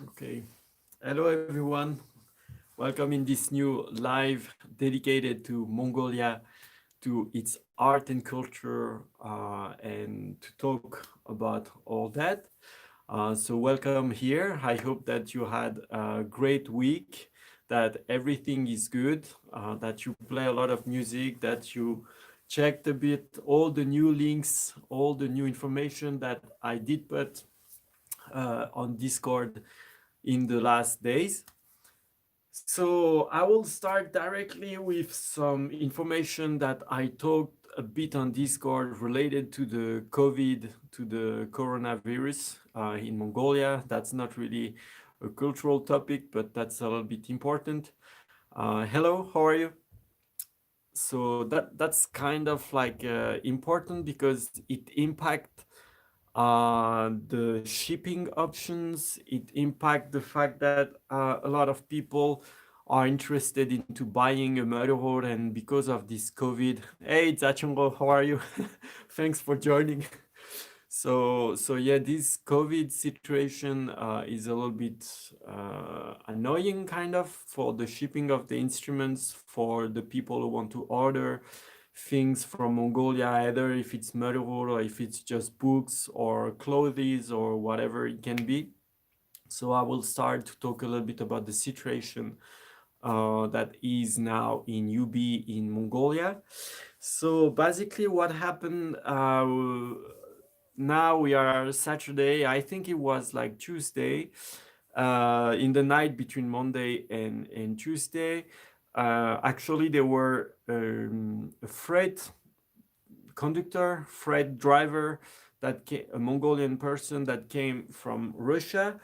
Okay. Hello, everyone. Welcome in this new live dedicated to Mongolia, to its art and culture, and to talk about all that. So, welcome here. I hope that you had a great week, that everything is good, that you play a lot of music, that you checked a bit all the new links, all the new information that I did put on Discord in the last days. So I will start directly with some information that I talked a bit on Discord related to the COVID, to the coronavirus in Mongolia. That's not really a cultural topic, but that's a little bit important. Hello, how are you? So that's kind of like important because it impact the shipping options. It impact the fact that a lot of people are interested into buying a motorhome, and because of this COVID. Hey, Zachungo, how are you? Thanks for joining. So yeah, this COVID situation is a little bit annoying, kind of, for the shipping of the instruments for the people who want to order things from Mongolia, either if it's motorhome or if it's just books or clothes or whatever it can be. So I will start to talk a little bit about the situation that is now in UB in Mongolia. So basically, what happened? Now we are Saturday. I think it was like Tuesday. In the night between Monday and Tuesday, actually there were a freight conductor, freight driver, a Mongolian person that came from Russia.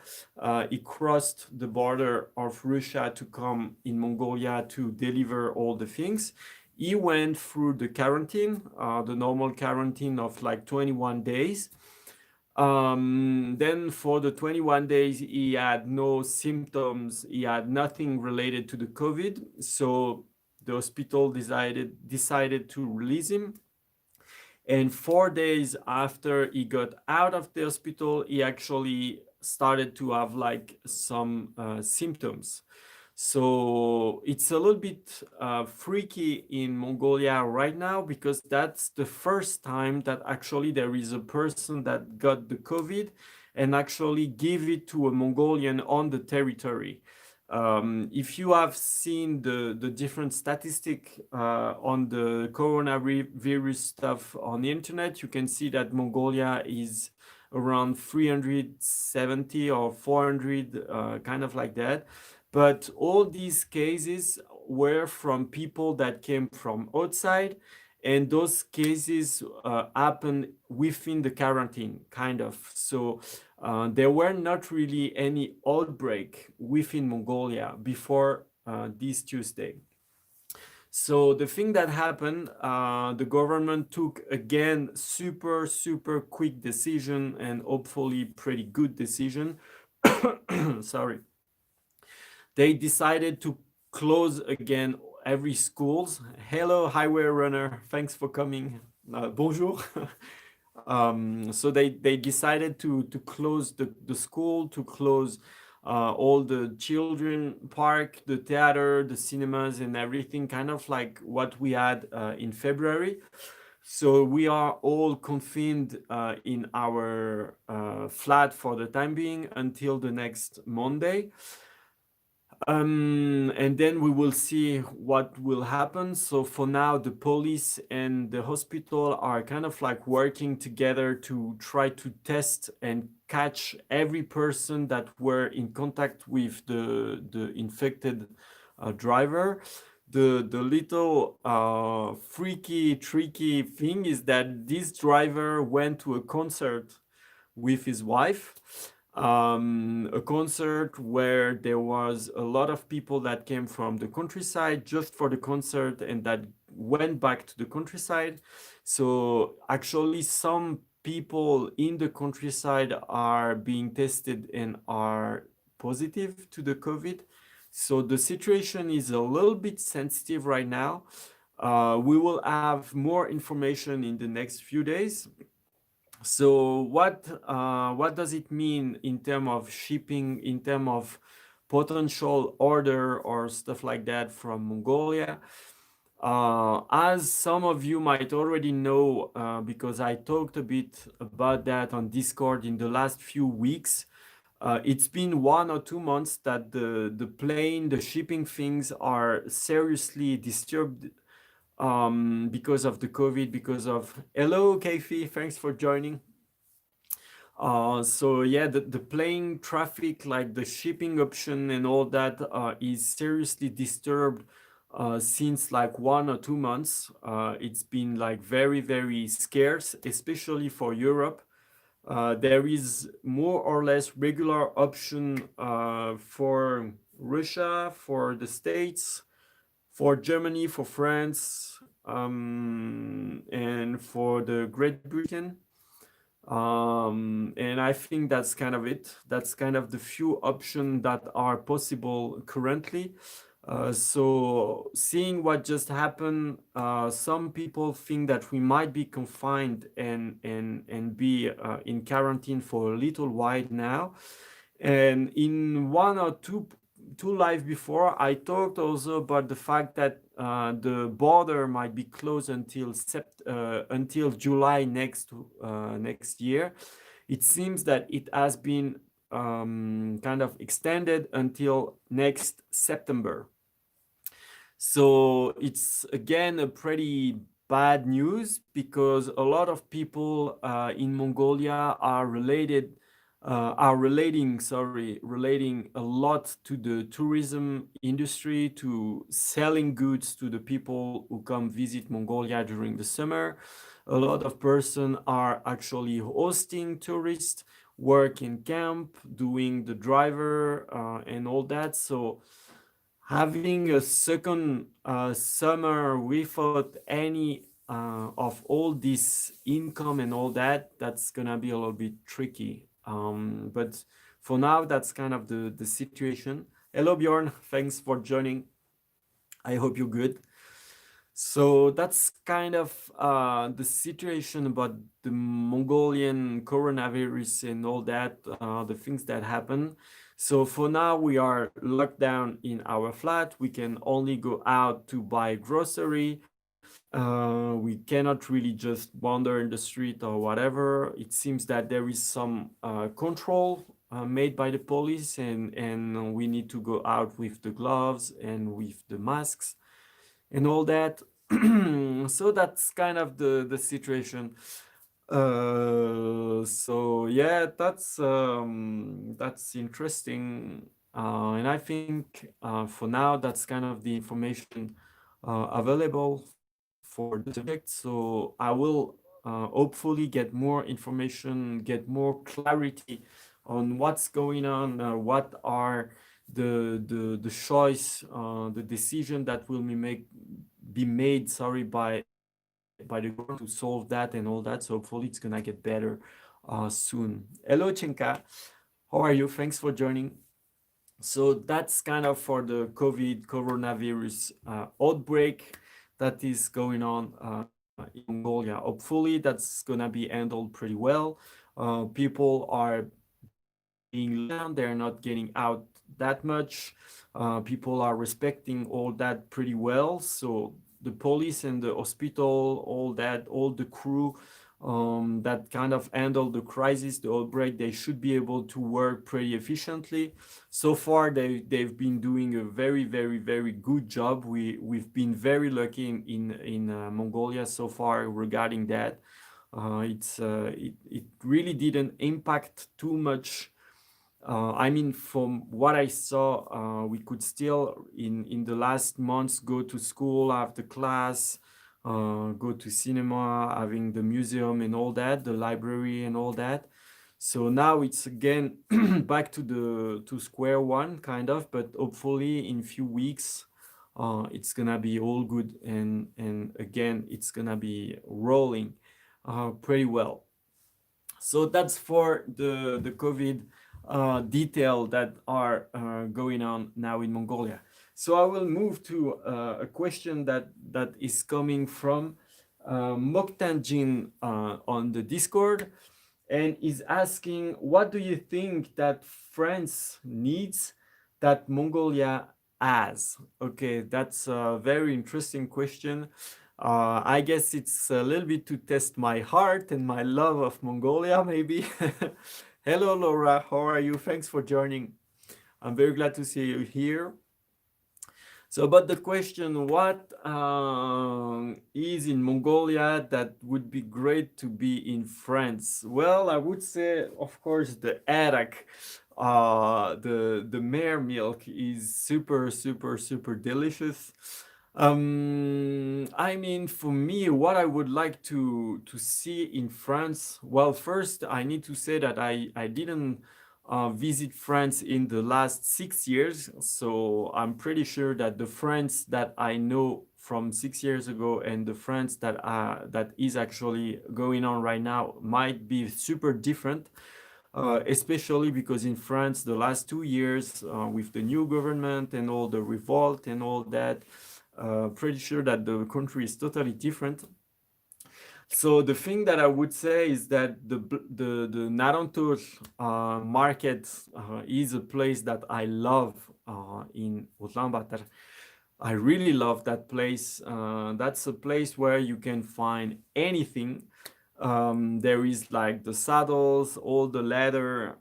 He crossed the border of Russia to come in Mongolia to deliver all the things. He went through the quarantine, the normal quarantine of like 21 days. Then for the 21 days, he had no symptoms. He had nothing related to the COVID. So the hospital decided to release him. And 4 days after he got out of the hospital, he actually started to have like some symptoms. So it's a little bit freaky in Mongolia right now because that's the first time that actually there is a person that got the COVID and actually give it to a Mongolian on the territory. If you have seen the different statistic on the coronavirus stuff on the internet, you can see that Mongolia is around 370 or 400, kind of like that. But all these cases were from people that came from outside, and those cases happened within the quarantine, kind of. So there were not really any outbreak within Mongolia before this Tuesday. So the thing that happened, the government took again super quick decision and hopefully pretty good decision. Sorry. They decided to close again every schools. Hello, highway runner. Thanks for coming. Bonjour. So they decided to close the school, to close all the children park, the theater, the cinemas, and everything, kind of like what we had in February. So we are all confined in our flat for the time being until the next Monday. And then we will see what will happen. So for now, the police and the hospital are kind of like working together to try to test and catch every person that were in contact with the infected driver. The little freaky, tricky thing is that this driver went to a concert with his wife, a concert where there was a lot of people that came from the countryside just for the concert and that went back to the countryside. So actually some people in the countryside are being tested and are positive to the COVID. So the situation is a little bit sensitive right now. We will have more information in the next few days. So what does it mean in terms of shipping, in terms of potential order or stuff like that from Mongolia? As some of you might already know, because I talked a bit about that on Discord in the last few weeks, it's been 1 or 2 months that the plane, the shipping things are seriously disturbed because of the COVID, because of... Hello, Keifi, thanks for joining. So yeah, the plane traffic, like the shipping option and all that, is seriously disturbed since like 1 or 2 months. It's been like very, very scarce, especially for Europe. There is more or less regular option for Russia, for the States, for Germany, for France, and for the Great Britain. And I think that's kind of it. That's kind of the few options that are possible currently. So seeing what just happened, some people think that we might be confined and be in quarantine for a little while now. And in 1 or 2 live before, I talked also about the fact that the border might be closed until July next year. It seems that it has been kind of extended until next September. So it's again a pretty bad news because a lot of people in Mongolia relating a lot to the tourism industry, to selling goods to the people who come visit Mongolia during the summer. A lot of person are actually hosting tourists, work in camp, doing the driver and all that. So having a second summer without any of all this income and all that, that's gonna be a little bit tricky. But for now, that's kind of the situation. Hello, Bjorn. Thanks for joining. I hope you're good. So that's kind of the situation about the Mongolian coronavirus and all that, the things that happen. So for now, we are locked down in our flat. We can only go out to buy grocery. We cannot really just wander in the street or whatever. It seems that there is some control made by the police, and we need to go out with the gloves and with the masks and all that. So that's kind of the situation. So yeah, that's interesting, and I think for now that's kind of the information available for the subject. So I will hopefully get more information, get more clarity on what's going on, what are the choice, the decision that will be made, sorry, by the government to solve that and all that. So hopefully it's gonna get better soon. Hello, Chinka. How are you? Thanks for joining. So that's kind of for the coronavirus outbreak that is going on in Mongolia. Hopefully that's gonna be handled pretty well. People are being locked down, they're not getting out that much. People are respecting all that pretty well. So the police and the hospital, all that, all the crew that kind of handle the crisis, the outbreak, they should be able to work pretty efficiently. So far, they've been doing a very, very, very good job. We've been very lucky in Mongolia so far regarding that. It really didn't impact too much. I mean, from what I saw, we could still, in the last months, go to school, have the class, go to cinema, having the museum and all that, the library and all that. So now it's again back to square one, kind of, but hopefully in few weeks, it's gonna be all good, and again, it's gonna be rolling pretty well. So that's for the COVID detail that are going on now in Mongolia. So I will move to a question that is coming from Moktanjin on the Discord. and is asking, what do you think that France needs that Mongolia has? Okay, that's a very interesting question. I guess it's a little bit to test my heart and my love of Mongolia, maybe. Hello, Laura. How are you? Thanks for joining. I'm very glad to see you here. So, about the question, what is in Mongolia that would be great to be in France? Well, I would say, of course, the arak, the mare milk is super, super, super delicious. I mean, for me, what I would like to see in France. Well, first, I need to say that I didn't visit France in the last 6 years. So I'm pretty sure that the France that I know from 6 years ago and the France that is actually going on right now might be super different. Especially because in France, the last 2 years with the new government and all the revolt and all that, pretty sure that the country is totally different. So the thing that I would say is that the Narantur market is a place that I love in Ulaanbaatar. I really love that place. That's a place where you can find anything. There is like the saddles, all the leather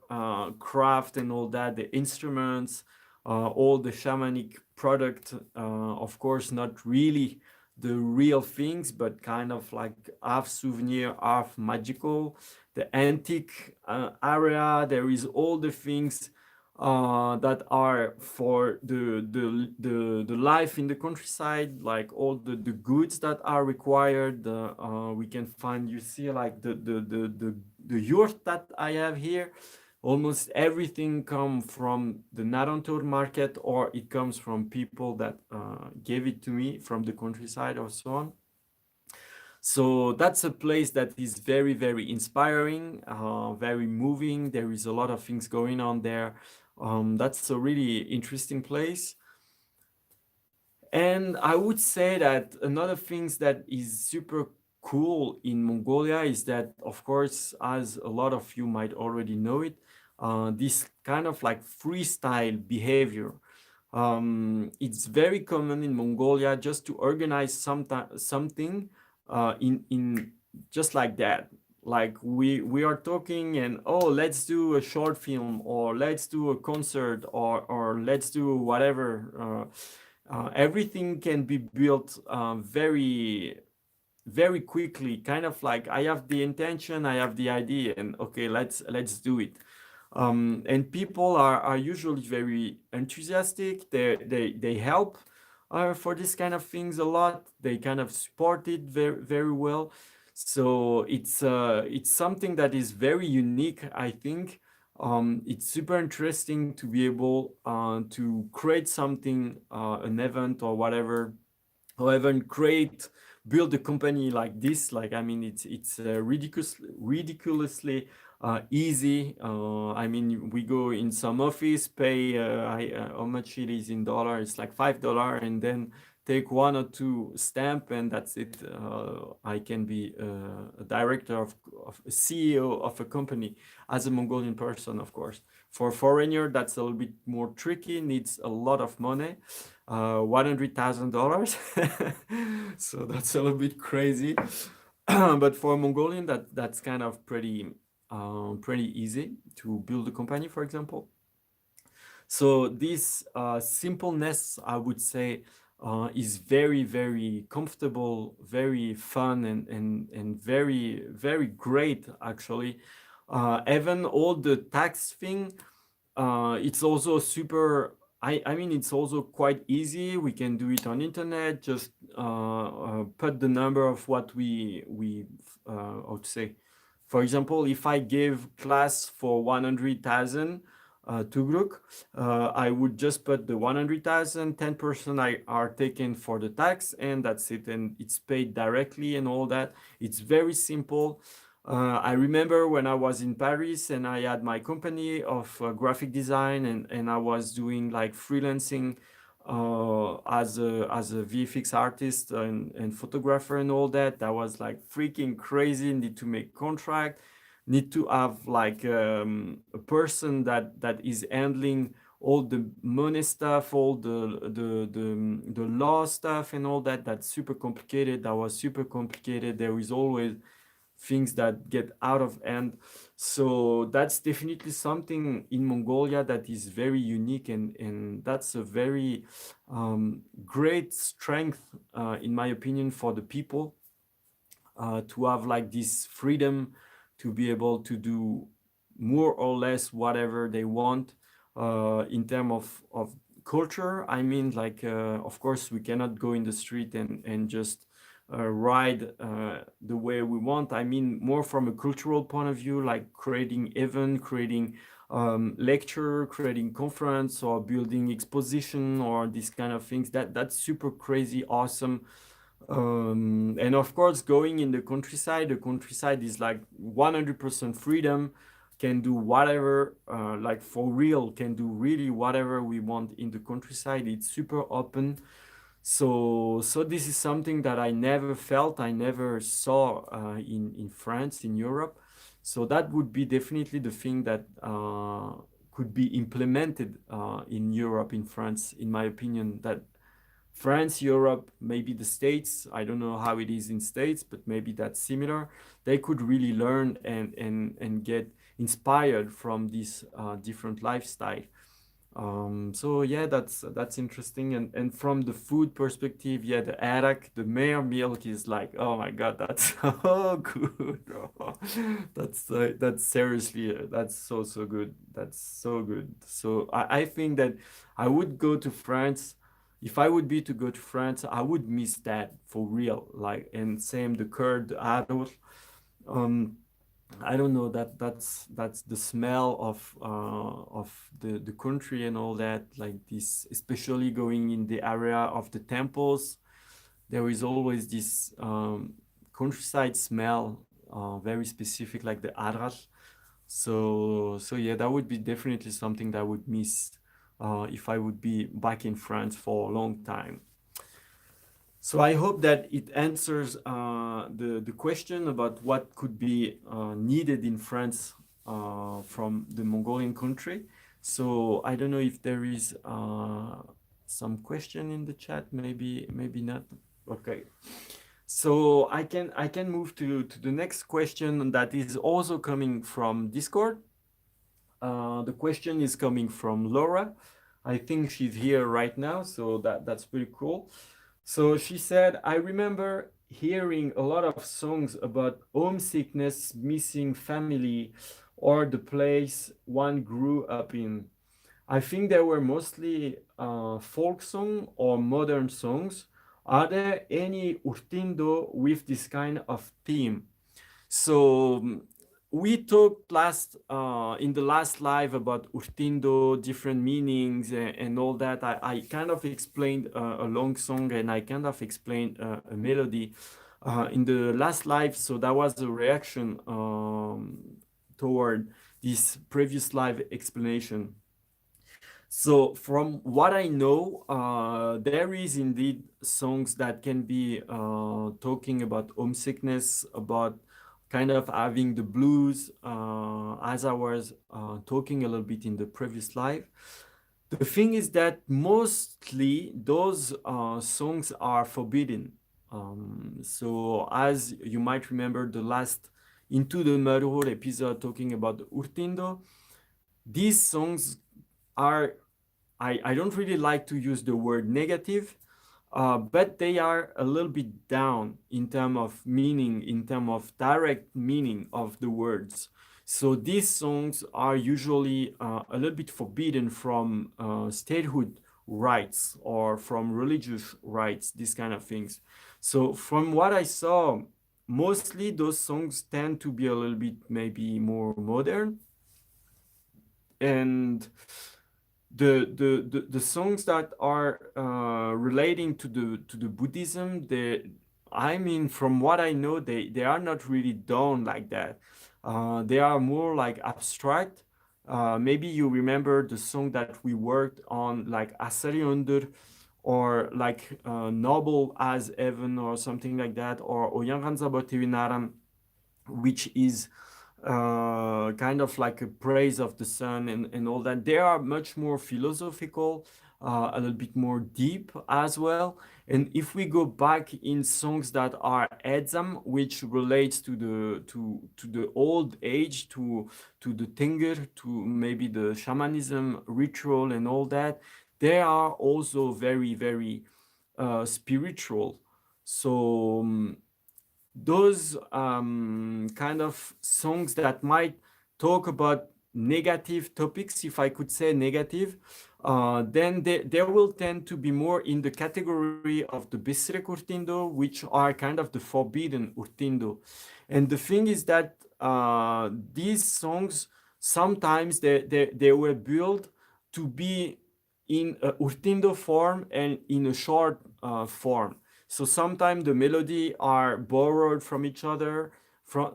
craft and all that, the instruments, all the shamanic product. Of course, not really the real things, but kind of like half souvenir, half magical. The antique area, there is all the things that are for the life in the countryside, like all the goods that are required. We can find, you see, like the yurt that I have here. Almost everything come from the Narantur market, or it comes from people that gave it to me from the countryside or so on. So that's a place that is very, very inspiring, very moving. There is a lot of things going on there. That's a really interesting place. And I would say that another things that is super cool in Mongolia is that, of course, as a lot of you might already know it, this kind of like freestyle behavior. It's very common in Mongolia just to organize something in just like that. Like we are talking and, oh, let's do a short film, or let's do a concert, or let's do whatever. Everything can be built very, very quickly. Kind of like, I have the intention, I have the idea, and okay, let's do it. And people are usually very enthusiastic. They help for this kind of things a lot. They kind of support it very, very well. So it's something that is very unique, I think. It's super interesting to be able to create something, an event or whatever, or even build a company like this. Like, I mean, it's ridiculously easy. I mean, we go in some office, pay how much it is in dollar. It's like $5, and then take one or two stamp, and that's it. I can be a director of a CEO of a company as a Mongolian person, of course. For a foreigner, that's a little bit more tricky, needs a lot of money, $100,000. So that's a little bit crazy. But for a Mongolian, that's kind of pretty easy to build a company, for example. So this simpleness, I would say, is very, very comfortable, very fun, and very, very great, actually. Even all the tax thing, it's also super. I mean, it's also quite easy. We can do it on internet. Just put the number of what we how to say. For example, if I give class for 100,000 Tugruk, I would just put the 100,000, 10% are taken for the tax, and that's it. And it's paid directly and all that. It's very simple. I remember when I was in Paris and I had my company of graphic design, and I was doing like freelancing as a VFX artist and photographer and all that. That was like freaking crazy. Need to make contract. need to have like a person that is handling all the money stuff, all the law stuff and all that. That's super complicated. That was super complicated. There is always things that get out of hand. So that's definitely something in Mongolia that is very unique, and that's a very great strength, in my opinion, for the people, to have like this freedom to be able to do more or less whatever they want, in terms of culture. I mean, like, of course, we cannot go in the street and just ride the way we want. I mean, more from a cultural point of view, like creating event, creating lecture, creating conference, or building exposition, or these kind of things. That's super crazy awesome. And of course, going in the countryside is like 100% freedom, can do whatever, like for real, can do really whatever we want in the countryside. It's super open. So this is something that I never felt, I never saw in France, in Europe. So that would be definitely the thing that could be implemented in Europe, in France, in my opinion. That France, Europe, maybe the States, I don't know how it is in States, but maybe that's similar. They could really learn and get inspired from this different lifestyle. So yeah, that's interesting. And from the food perspective, yeah, the arak, the mare milk is like, oh my God, that's so good. Bro. That's seriously, that's so good. That's so good. So I think that I would go to France. If I would be to go to France, I would miss that for real. Like, and same the curd, the arroz. Um, I don't know, that's the smell of the country and all that, like this, especially going in the area of the temples. There is always this countryside smell, very specific, like the arras. So yeah, that would be definitely something that I would miss if I would be back in France for a long time. So I hope that it answers the question about what could be needed in France from the Mongolian country. So I don't know if there is some question in the chat, maybe not. Okay. So I can move to the next question that is also coming from Discord. The question is coming from Laura. I think she's here right now, so that's pretty cool. So she said, I remember hearing a lot of songs about homesickness, missing family, or the place one grew up in. I think they were mostly folk song or modern songs. Are there any urtindo with this kind of theme? So we talked last in the last live about urtindo, different meanings and all that. I kind of explained a long song, and I kind of explained a melody in the last live. So that was a reaction toward this previous live explanation. So from what I know, there is indeed songs that can be talking about homesickness, about kind of having the blues, as I was talking a little bit in the previous live. The thing is that mostly those songs are forbidden. So as you might remember the last Into the Mud Hole episode talking about the Urtindo, these songs are, I don't really like to use the word negative, but they are a little bit down in terms of meaning, in terms of direct meaning of the words. So these songs are usually a little bit forbidden from statehood rights or from religious rights, these kind of things. So from what I saw, mostly those songs tend to be a little bit maybe more modern. And the songs that are relating to the Buddhism, I mean, from what I know, they are not really done like that. They are more like abstract. Maybe you remember the song that we worked on, like Asari Under, or like Noble as Heaven, or something like that, or Oyanganza Botevinaran, which is kind of like a praise of the sun and all that. They are much more philosophical, a little bit more deep as well. And if we go back in songs that are Edzam, which relates to the old age, to the Tinger, to maybe the shamanism ritual and all that, they are also very, very spiritual. So those kind of songs that might talk about negative topics, if I could say negative, then they will tend to be more in the category of the Bisrek Urtindo, which are kind of the forbidden Urtindo. And the thing is that these songs, sometimes they were built to be in a Urtindo form and in a short form. So sometimes the melody are borrowed from each other.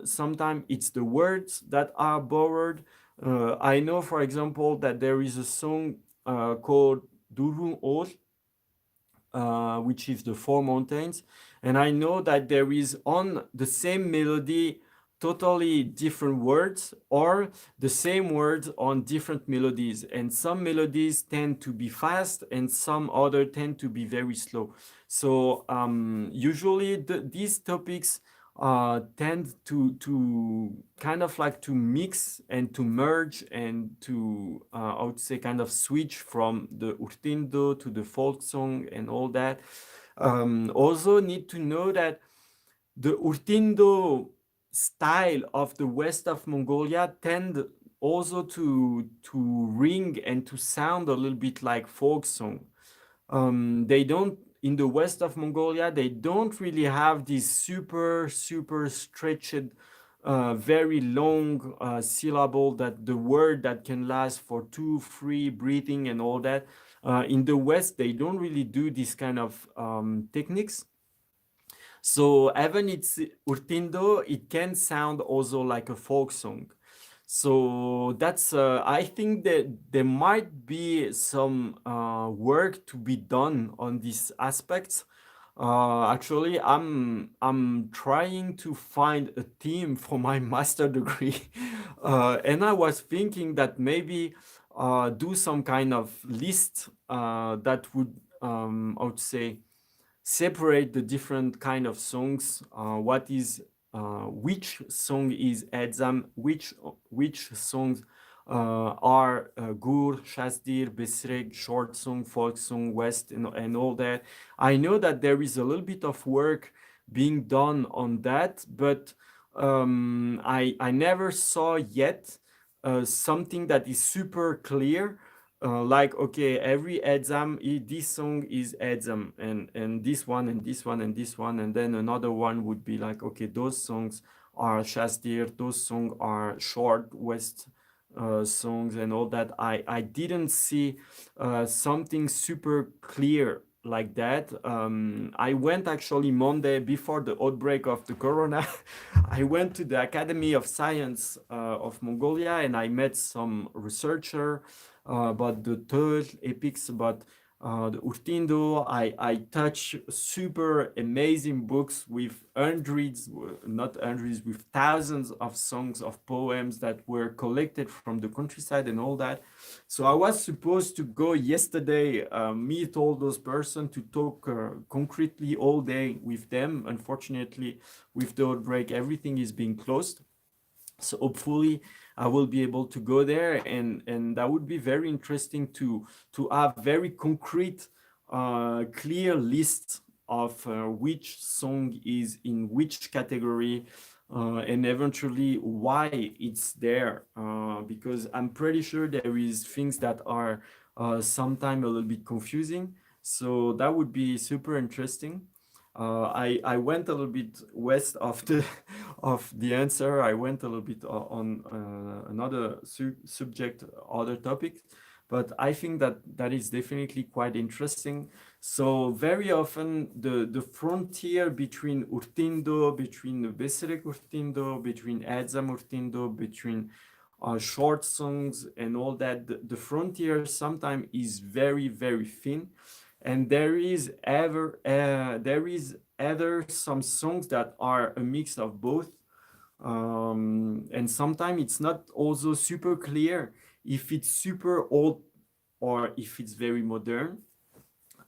Sometimes it's the words that are borrowed. I know, for example, that there is a song called Durun Or, which is the Four Mountains. And I know that there is on the same melody totally different words or the same words on different melodies. And some melodies tend to be fast and some other tend to be very slow. So usually these topics tend to kind of like to mix and to merge and to I would say kind of switch from the urtindo to the folk song and all that. Also need to know that the urtindo style of the west of Mongolia tend also to ring and to sound a little bit like folk song. They don't, in the west of Mongolia, they don't really have this super stretched, very long syllable, that the word that can last for 2, 3 breathing and all that. In the west, they don't really do this kind of techniques. So even it's urtindo, it can sound also like a folk song. So that's I think that there might be some work to be done on these aspects. Actually, I'm trying to find a team for my master degree, and I was thinking that maybe do some kind of list that would I would say separate the different kind of songs. What is which song is edzam? Which songs are gur, shasdir, besreg, short song, folk song, west, and all that. I know that there is a little bit of work being done on that, but I never saw yet something that is super clear, like okay, every edzam, this song is edzam, and this one and this one and this one, and then another one would be like okay, those songs are shastir, those songs are short west songs and all that. I didn't see something super clear like that. I went actually Monday before the outbreak of the corona. I went to the Academy of Science of Mongolia and I met some researcher about the third epics, about the Urtindo. I touch super amazing books with hundreds, not hundreds, with thousands of songs of poems that were collected from the countryside and all that. So I was supposed to go yesterday, meet all those persons to talk concretely all day with them. Unfortunately, with the outbreak, everything is being closed. So hopefully I will be able to go there, and that would be very interesting to have very concrete, clear list of which song is in which category, and eventually why it's there, because I'm pretty sure there is things that are sometimes a little bit confusing. So that would be super interesting. I went a little bit west of the of the answer. I went a little bit on another subject, other topic, but I think that that is definitely quite interesting. So very often the frontier between Urtindo, between the Besrek Urtindo, between Edzam Urtindo, between short songs and all that, the frontier sometimes is very thin, and there is either some songs that are a mix of both, And sometimes it's not also super clear if it's super old or if it's very modern.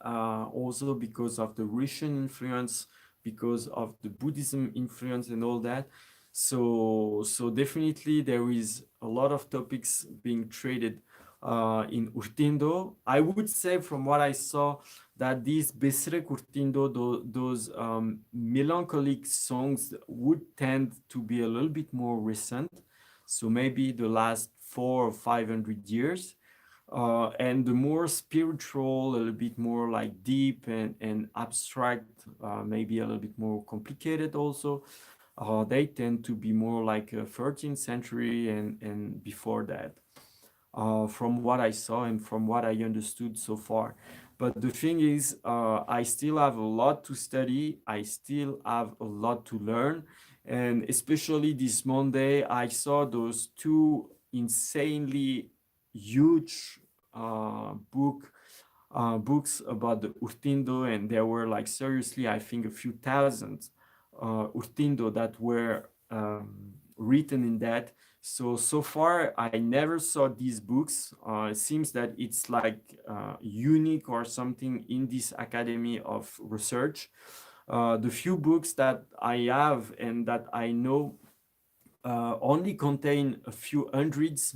Also because of the Russian influence, because of the Buddhism influence and all that. So definitely there is a lot of topics being traded in Urtindo. I would say from what I saw that these Besrek Urtindo, those melancholic songs would tend to be a little bit more recent. So maybe the last 400 or 500 years. And the more spiritual, a little bit more like deep and abstract, maybe a little bit more complicated also, they tend to be more like 13th century and before that, from what I saw and from what I understood so far. But the thing is, I still have a lot to study. I still have a lot to learn. And especially this Monday, I saw those two insanely huge books about the Urtindo, and there were like seriously, I think a few thousand Urtindo that were written in that. So far, I never saw these books. It seems that it's like unique or something in this academy of research. The few books that I have and that I know only contain a few hundreds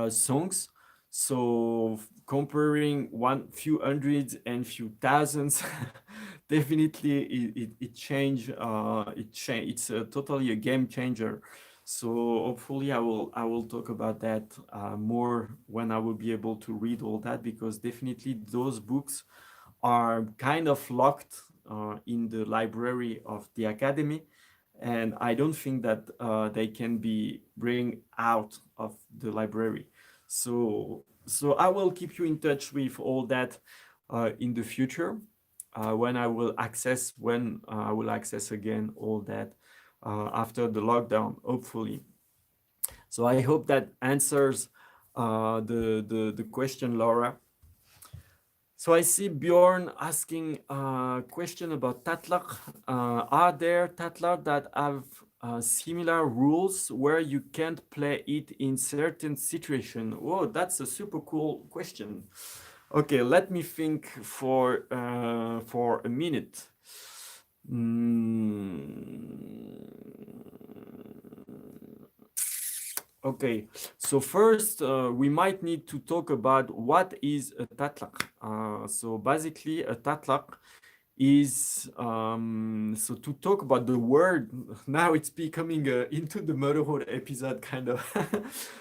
songs. So comparing one few hundreds and few thousands, definitely it change. It's totally a game changer. So hopefully I will talk about that more when I will be able to read all that, because definitely those books are kind of locked in the library of the academy, and I don't think that they can be bring out of the library. So I will keep you in touch with all that in the future, when I will access again all that after the lockdown, hopefully. So I hope that answers the question, Laura. So I see Bjorn asking a question about tatlak. Are there tatlak that have similar rules where you can't play it in certain situation? Oh, that's a super cool question. Okay, let me think for a minute. Okay, so first we might need to talk about what is a tatlak. So basically, a tatlak is so to talk about the word. Now it's becoming into the motherhood episode kind of.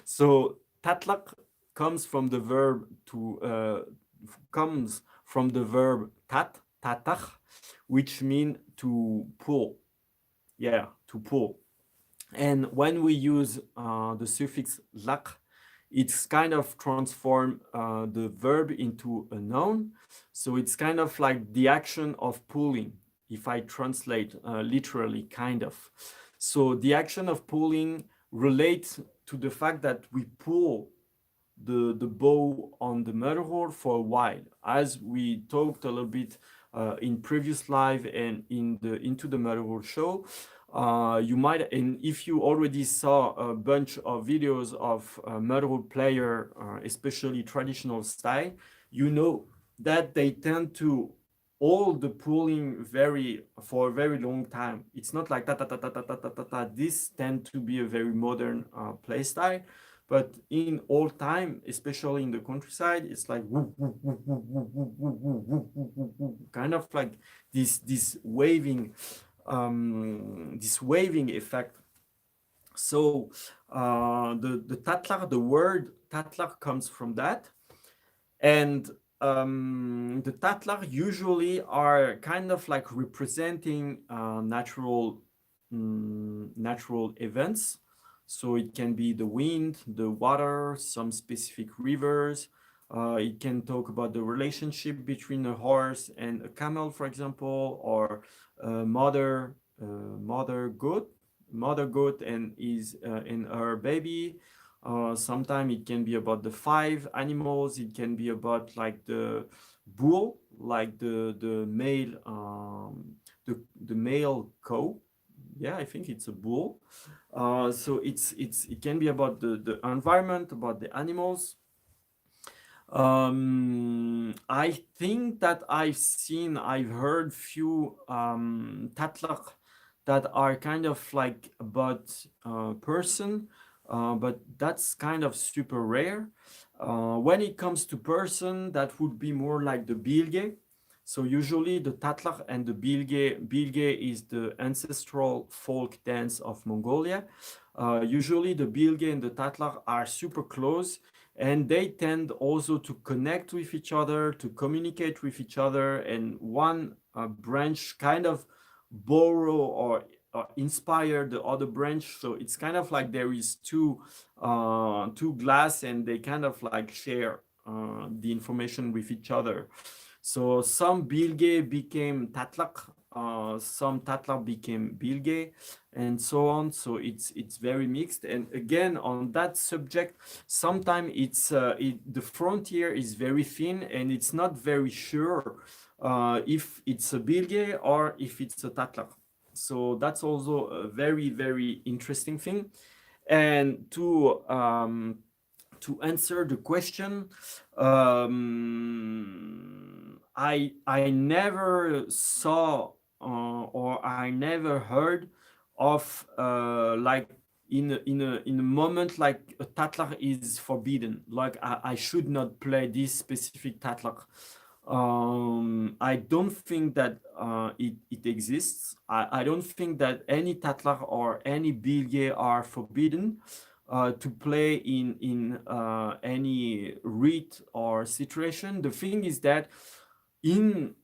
So tatlak comes from the verb tatach, which mean to pull. Yeah, to pull. And when we use the suffix lak, it's kind of transform the verb into a noun. So it's kind of like the action of pulling, if I translate literally, kind of. So the action of pulling relates to the fact that we pull the bow on the metaphor for a while. As we talked a little bit in previous live and in the Into the Metaphor show, you might, and if you already saw a bunch of videos of metaphor player, especially traditional style, you know that they tend to hold the pulling for a very long time. It's not like ta ta ta ta ta ta ta ta ta. This tend to be a very modern play style. But in old time, especially in the countryside, it's like kind of like this waving effect. So the tatlar, the word tatlar comes from that, and the tatlar usually are kind of like representing natural events. So it can be the wind, the water, some specific rivers. It can talk about the relationship between a horse and a camel, for example, or a mother goat and her baby. Sometimes it can be about the five animals. It can be about like the bull, like the male cow, Yeah, I think it's a bull. So it can be about the environment, about the animals. I think that I've heard few tatlaq that are kind of like about person, but that's kind of super rare. When it comes to person, that would be more like the bilge. So usually the tatlaq and the bilge is the ancestral folk dance of Mongolia. Usually the bilge and the tatlaq are super close, and they tend also to connect with each other, to communicate with each other, and one branch kind of borrow or inspire the other branch. So it's kind of like there is two glass, and they kind of like share the information with each other. So some bilge became tatlaq, some tatlaq became bilge, and so on. So it's very mixed. And again, on that subject, sometimes the frontier is very thin, and it's not very sure if it's a bilge or if it's a tatlaq. So that's also a very, very interesting thing. And to answer the question, I never saw or I never heard of like in a moment like a tatlaq is forbidden. Like I should not play this specific tatlaq. I don't think that it exists. I don't think that any tatlaq or any bilge are forbidden to play in any rite or situation. The thing is that in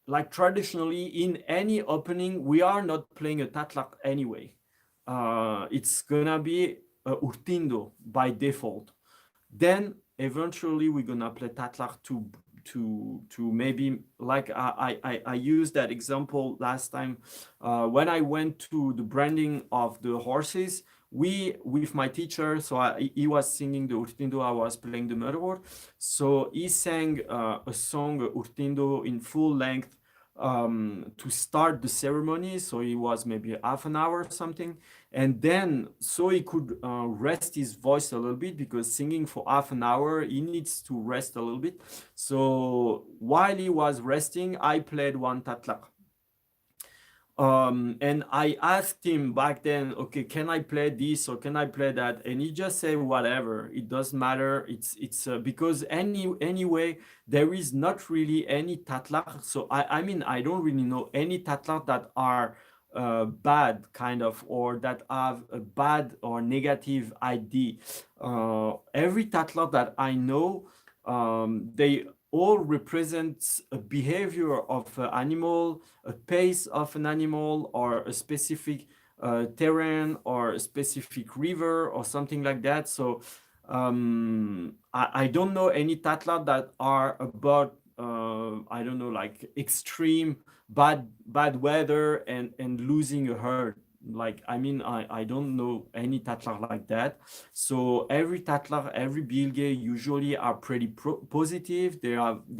like traditionally in any opening, we are not playing a tatlaq anyway. It's gonna be a urtindo by default. Then eventually we're gonna play tatlaq to maybe like I used that example last time when I went to the branding of the horses. We with my teacher, so he was singing the urtindo, I was playing the murderboard. So he sang a song urtindo in full length to start the ceremony. So it was maybe half an hour or something. And then, so he could rest his voice a little bit, because singing for half an hour, he needs to rest a little bit. So while he was resting, I played one tatlaq. And I asked him back then, okay, can I play this or can I play that? And he just said, whatever, it doesn't matter. It's because anyway, there is not really any tatlaq. So I mean, I don't really know any tatlaq that are bad kind of, or that have a bad or negative ID. Every tatlaq that I know, they all represents a behavior of an animal, a pace of an animal, or a specific terrain or a specific river or something like that. So I don't know any tatla that are about I don't know, like extreme bad weather and losing a herd. Like I mean, I don't know any tatlar like that. So every tatlar, every bilge usually are pretty positive. They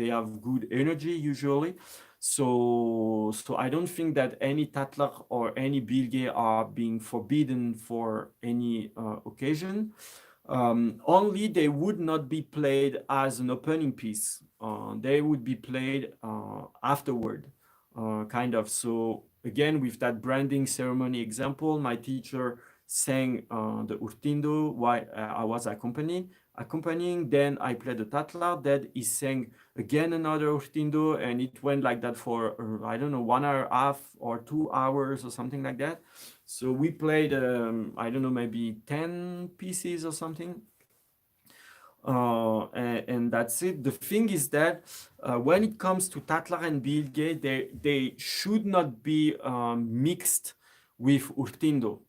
have good energy usually. So I don't think that any tatlar or any bilge are being forbidden for any occasion. Only they would not be played as an opening piece. They would be played afterward, kind of. So again, with that branding ceremony example, my teacher sang the urtindo while I was accompanying. Then I played the tatla. Then he sang again another urtindo, and it went like that for I don't know, 1 hour and a half or 2 hours or something like that. So we played I don't know, maybe 10 pieces or something. And that's it. The thing is that when it comes to Tatlar and Bilge, they should not be mixed with Urtindo.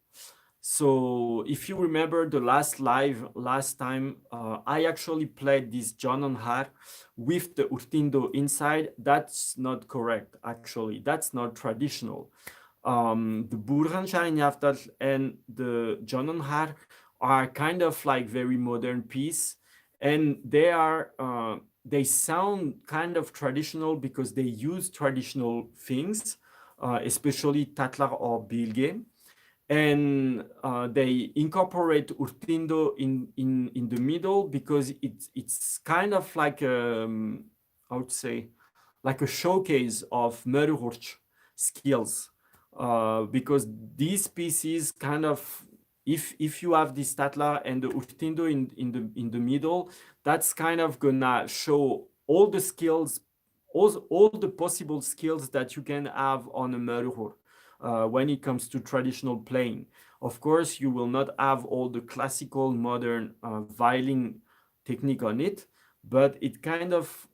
So if you remember the last live last time, I actually played this John on Har with the Urtindo inside. That's not correct, actually. That's not traditional. The Burhan Yaftal and the John on Har are kind of like very modern piece, and they sound kind of traditional because they use traditional things. especially tatlar or bilge. And they incorporate urtindo in the middle because it's kind of like I would say like a showcase of Mörhurch skills, because these pieces kind of, if you have this tatla and the urtindo in the middle, that's kind of gonna show all the skills, all the possible skills that you can have on a Mörhur. When it comes to traditional playing. Of course, you will not have all the classical modern violin technique on it, but it kind of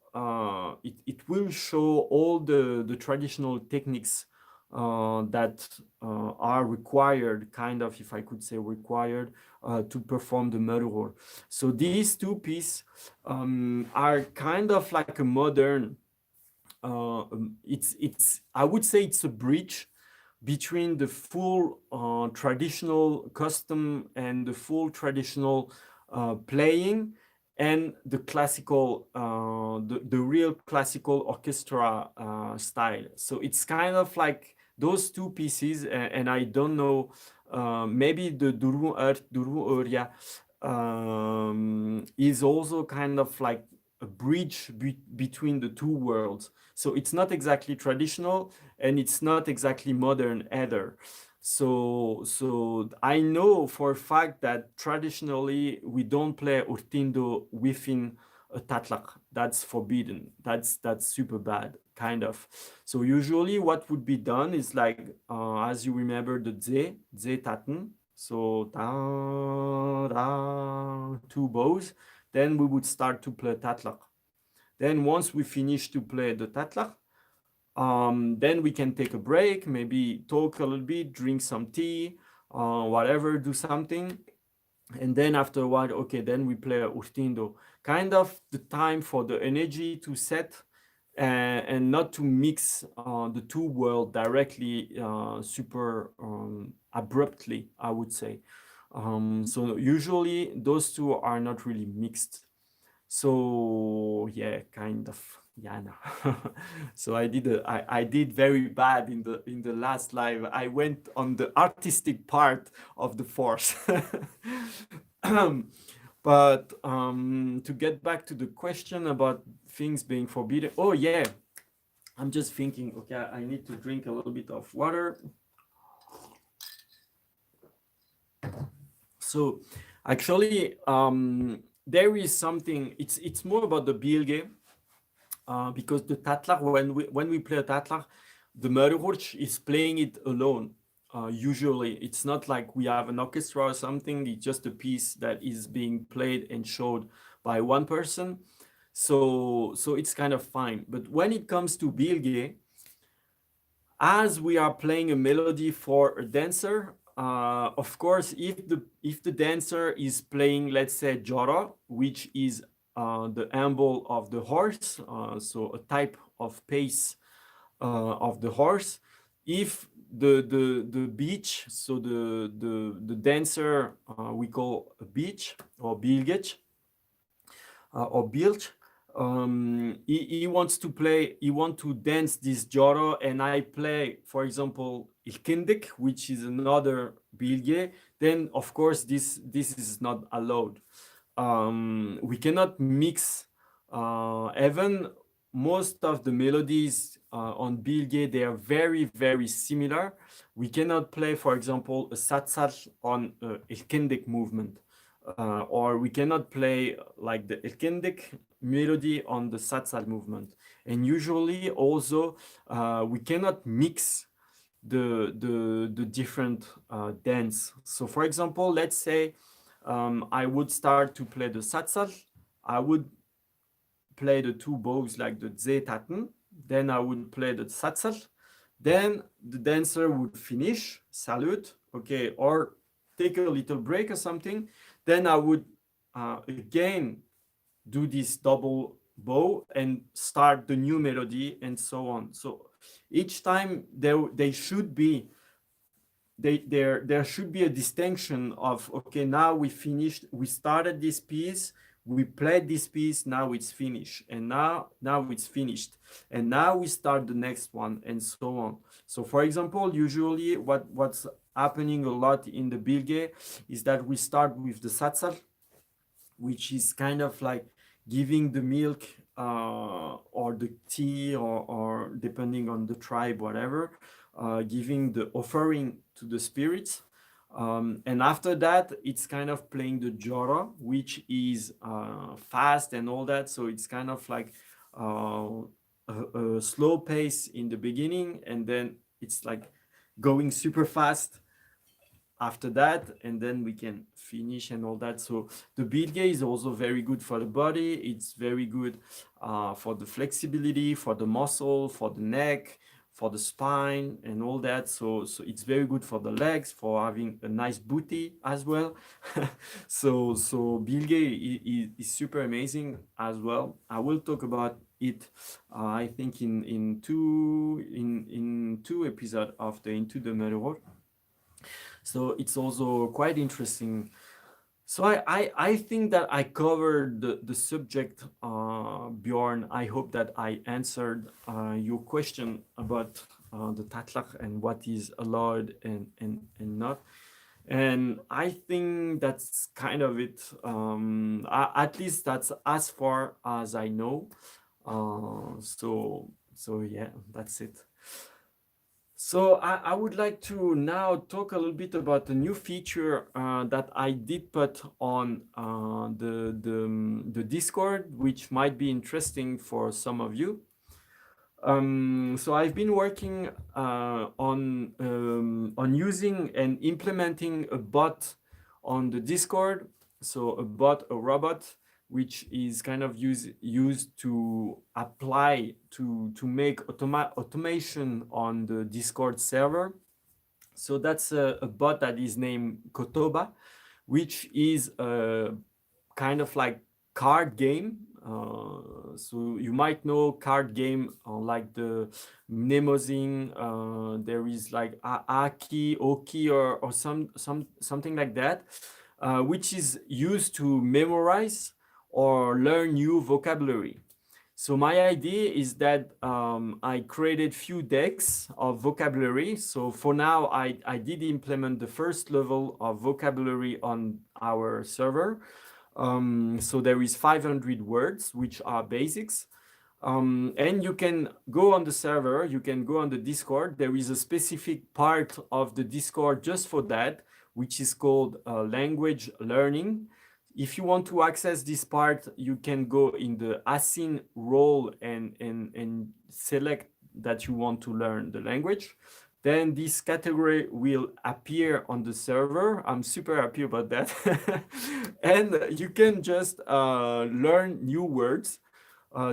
it will show all the traditional techniques that are required, kind of, if I could say required, to perform the Mörhur. So these two pieces are kind of like a modern, it's I would say it's a bridge between the full traditional custom and the full traditional playing and the classical, the real classical orchestra style. So it's kind of like those two pieces, and I don't know, maybe the Duru Örya is also kind of like a bridge between the two worlds. So it's not exactly traditional and it's not exactly modern either. So I know for a fact that traditionally we don't play urtindo within a tatlak. That's forbidden. That's super bad, kind of. So usually what would be done is like, as you remember, the ze taten. So da, da, two bows. Then we would start to play tatlak. Then once we finish to play the tatlak, then we can take a break, maybe talk a little bit, drink some tea, whatever, do something. And then after a while, okay, then we play urtindo. Kind of the time for the energy to set, and not to mix the two worlds directly, super abruptly, I would say. So usually those two are not really mixed. So yeah, kind of, yeah. No. So I did very bad in the last live. I went on the artistic part of the force. But to get back to the question about things being forbidden. Oh yeah, I'm just thinking. Okay, I need to drink a little bit of water. So actually, there is something. It's more about the bilge, because the tatlar, when we play a tatlar, the Mörhurch is playing it alone. Usually, it's not like we have an orchestra or something. It's just a piece that is being played and showed by one person. So it's kind of fine. But when it comes to bilge, as we are playing a melody for a dancer, of course, if the dancer is playing, let's say, joro, which is the amble of the horse, so a type of pace of the horse, if the beach, so the dancer we call a beach or bilgech or bilch, he wants to play, he wants to dance this joro, and I play, for example, il kindik, which is another bilge, then of course this is not allowed. We cannot mix, even most of the melodies on bilge, they are very similar. We cannot play, for example, a satsal on il kindik movement. Or we cannot play like the Elkendik melody on the Satsal movement. And usually also we cannot mix the different dance. So for example, let's say I would start to play the Satsal. I would play the two bows like the Zetaten. Then I would play the Satsal. Then the dancer would finish, salute, okay, or take a little break or something. Then I would again do this double bow and start the new melody and so on. So each time there should be a distinction of, okay, now we finished, we started this piece, we played this piece, now it's finished, and now it's finished, and now we start the next one, and so on. So for example, usually what's happening a lot in the bilge is that we start with the satsal, which is kind of like giving the milk or the tea, or depending on the tribe, whatever, giving the offering to the spirits. And after that, it's kind of playing the joro, which is fast and all that. So it's kind of like a slow pace in the beginning, and then it's like going super fast after that, and then we can finish and all that. So the bilge is also very good for the body. It's very good for the flexibility, for the muscle, for the neck, for the spine and all that. So it's very good for the legs, for having a nice booty as well. So bilge is super amazing as well. I will talk about it I think in two episodes of the Into the Mirror. So it's also quite interesting. So I think that I covered the subject, Bjorn. I hope that I answered your question about the tatlak and what is allowed and not. And I think that's kind of it. At least that's as far as I know. So yeah, that's it. So I would like to now talk a little bit about the new feature that I did put on the Discord, which might be interesting for some of you. So I've been working on using and implementing a bot on the Discord. So a bot, a robot, which is kind of used to apply to make automation on the Discord server. So that's a bot that is named Kotoba, which is a kind of like card game. So you might know card game like the Mnemosing. There is like Aki, Oki, or something like that, which is used to memorize or learn new vocabulary. So my idea is that I created few decks of vocabulary. So for now, I did implement the first level of vocabulary on our server. So there is 500 words, which are basics. And you can go on the server, you can go on the Discord. There is a specific part of the Discord just for that, which is called language learning. If you want to access this part, you can go in the assign role and select that you want to learn the language. Then this category will appear on the server. I'm super happy about that. And you can just learn new words.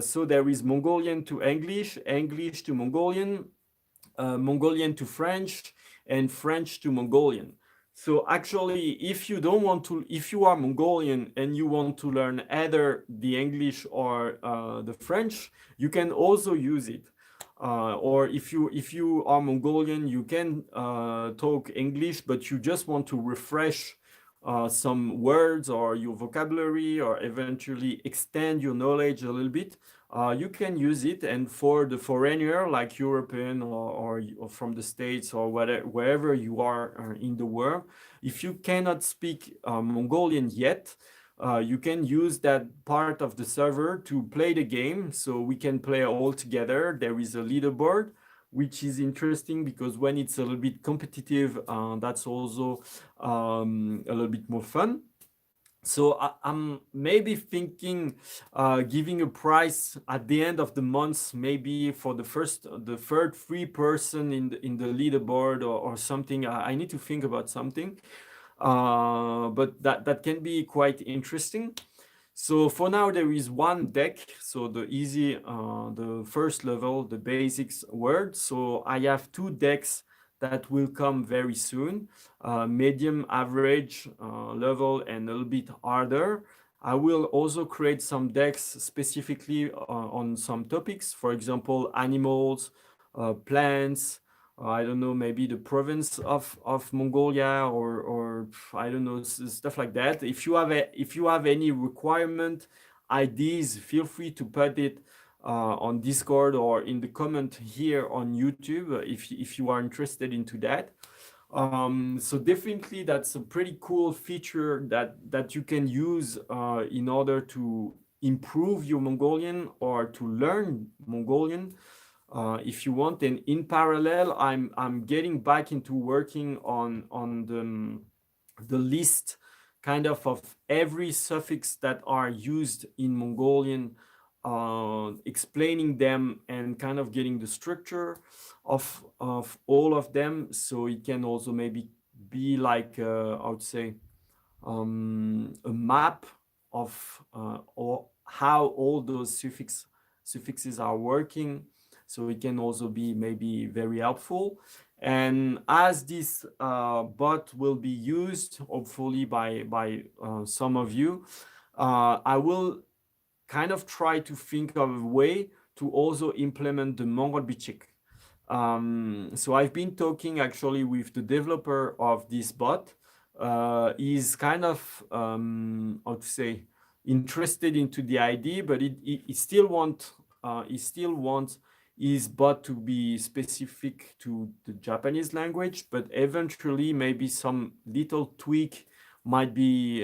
So there is Mongolian to English, English to Mongolian, Mongolian to French, and French to Mongolian. So actually, if you don't want to, if you are Mongolian and you want to learn either the English or the French, you can also use it. Or if you are Mongolian, you can talk English, but you just want to refresh some words or your vocabulary, or eventually extend your knowledge a little bit, you can use it. And for the foreigner, like European or from the States or whatever, wherever you are in the world, if you cannot speak Mongolian yet, you can use that part of the server to play the game. So we can play all together. There is a leaderboard, which is interesting because when it's a little bit competitive, that's also a little bit more fun. So I'm maybe thinking giving a prize at the end of the month, maybe for the third free person in the leaderboard, or something. I need to think about something, but that can be quite interesting. So for now, there is one deck. So the easy, the first level, the basics word. So I have two decks that will come very soon, medium, average level, and a little bit harder. I will also create some decks specifically on some topics, for example, animals, plants, I don't know, maybe the province of Mongolia, or I don't know, stuff like that. If you have any requirement ideas, feel free to put it on Discord or in the comment here on YouTube, if you are interested into that. So definitely that's a pretty cool feature that you can use in order to improve your Mongolian or to learn Mongolian if you want. And in parallel, I'm getting back into working on the list kind of every suffix that are used in Mongolian, explaining them and kind of getting the structure of all of them, so it can also maybe be like I would say a map of or how all those suffixes are working. So it can also be maybe very helpful. And as this bot will be used, hopefully by some of you, I will kind of try to think of a way to also implement the Mongol Bichik. So I've been talking actually with the developer of this bot. He's kind of, how to say, interested into the idea, but he still wants his bot to be specific to the Japanese language, but eventually maybe some little tweak might be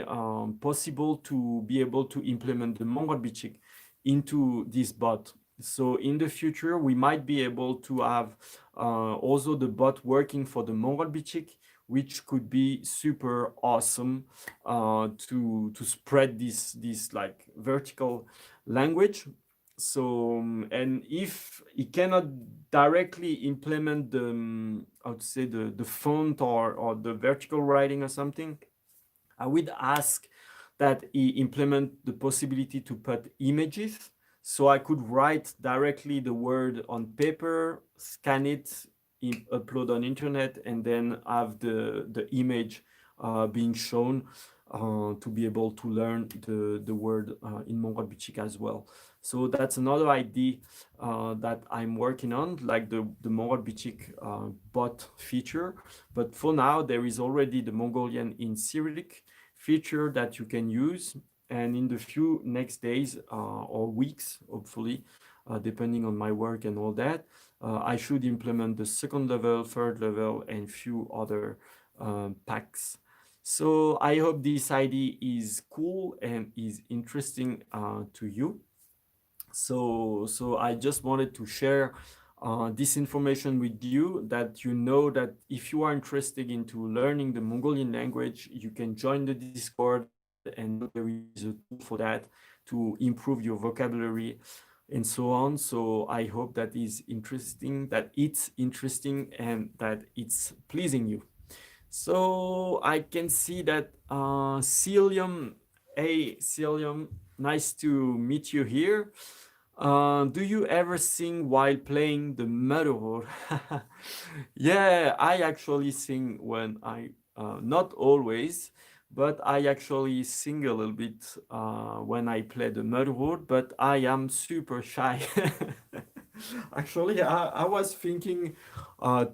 possible to be able to implement the Mongol Bichik into this bot. So in the future, we might be able to have also the bot working for the Mongol Bichik, which could be super awesome to spread this like vertical language. So and if it cannot directly implement the I would say the font or the vertical writing or something, I would ask that he implement the possibility to put images, so I could write directly the word on paper, scan it, upload on internet, and then have the image being shown to be able to learn the word in Mongol Bichik as well. So that's another idea that I'm working on, like the Mongol Bichik bot feature. But for now, there is already the Mongolian in Cyrillic feature that you can use. And in the few next days or weeks, hopefully, depending on my work and all that, I should implement the second level, third level, and few other packs. So I hope this idea is cool and is interesting to you. So I just wanted to share this information with you, that you know that if you are interested into learning the Mongolian language, you can join the Discord, and there is a tool for that to improve your vocabulary and so on. So I hope that is interesting, that it's interesting, and that it's pleasing you. So I can see that Cilium, hey Cilium, nice to meet you here. Do you ever sing while playing the metalwork? Yeah, I actually sing when not always, but I actually sing a little bit when I play the metalwork, but I am super shy. Actually, I was thinking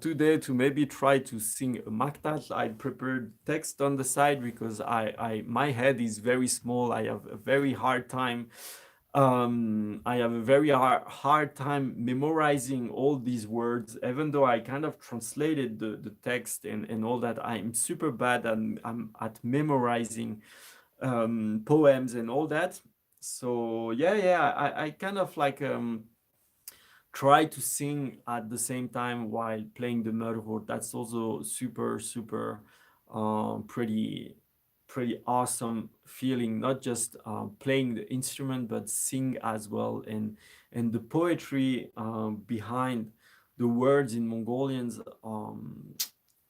today to maybe try to sing a maktaj. I prepared text on the side because my head is very small. I have a very hard time hard time memorizing all these words, even though I kind of translated the text and all that. I'm super bad and I'm at memorizing poems and all that. So yeah, I kind of like try to sing at the same time while playing the murderhood. That's also super pretty awesome feeling, not just playing the instrument but sing as well. And the poetry behind the words in Mongolians,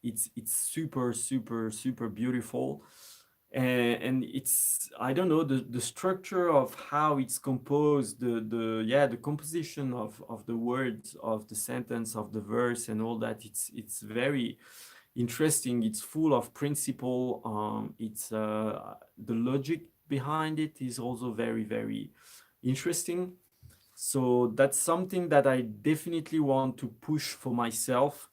it's super beautiful. And it's, I don't know, the structure of how it's composed, the composition of the words, of the sentence, of the verse and all that. It's very interesting. It's full of principle. It's the logic behind it is also very interesting. So that's something that I definitely want to push for myself,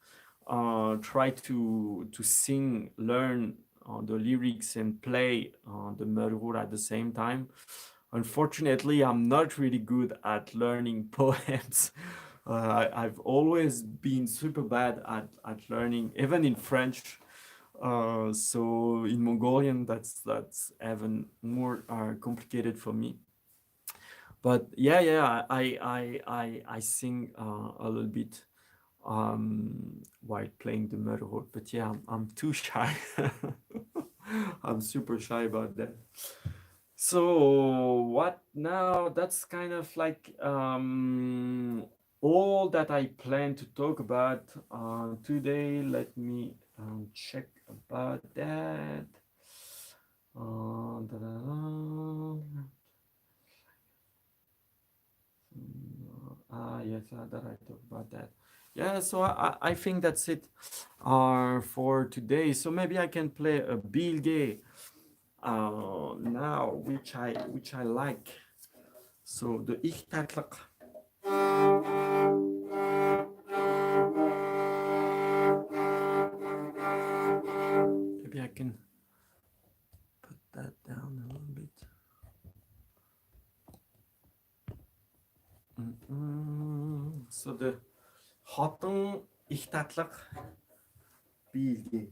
try to sing, learn the lyrics and play the mergur at the same time. Unfortunately, I'm not really good at learning poems. I've always been super bad at learning, even in French. So in Mongolian, that's even more complicated for me. But yeah, I sing a little bit while playing the mergur. But yeah, I'm too shy. I'm super shy about that. So what now? That's kind of like all that I plan to talk about today. Let me check about that. Yes, that I talked about that. Yeah, so I think that's it for today. So maybe I can play a bilge now, which I like. So the ich tatlak. Maybe I can put that down a little bit. So the hotun ich tatlak bilge.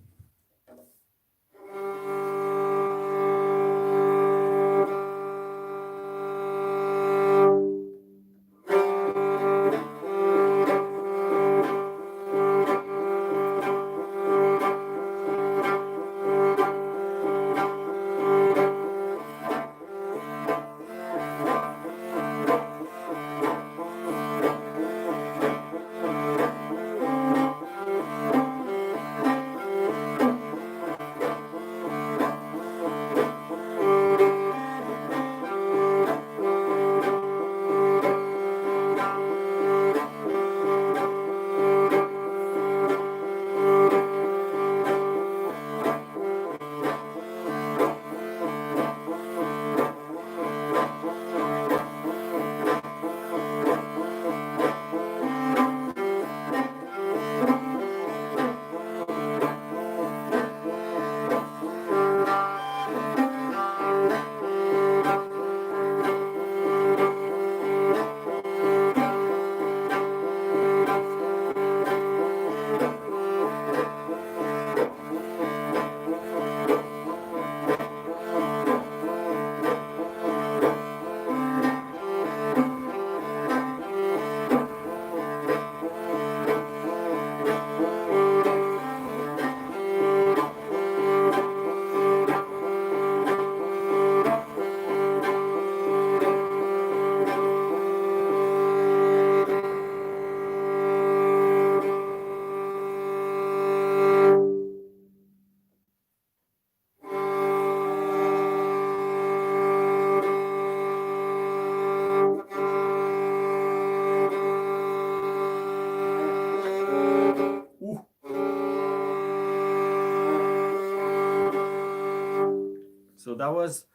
So that was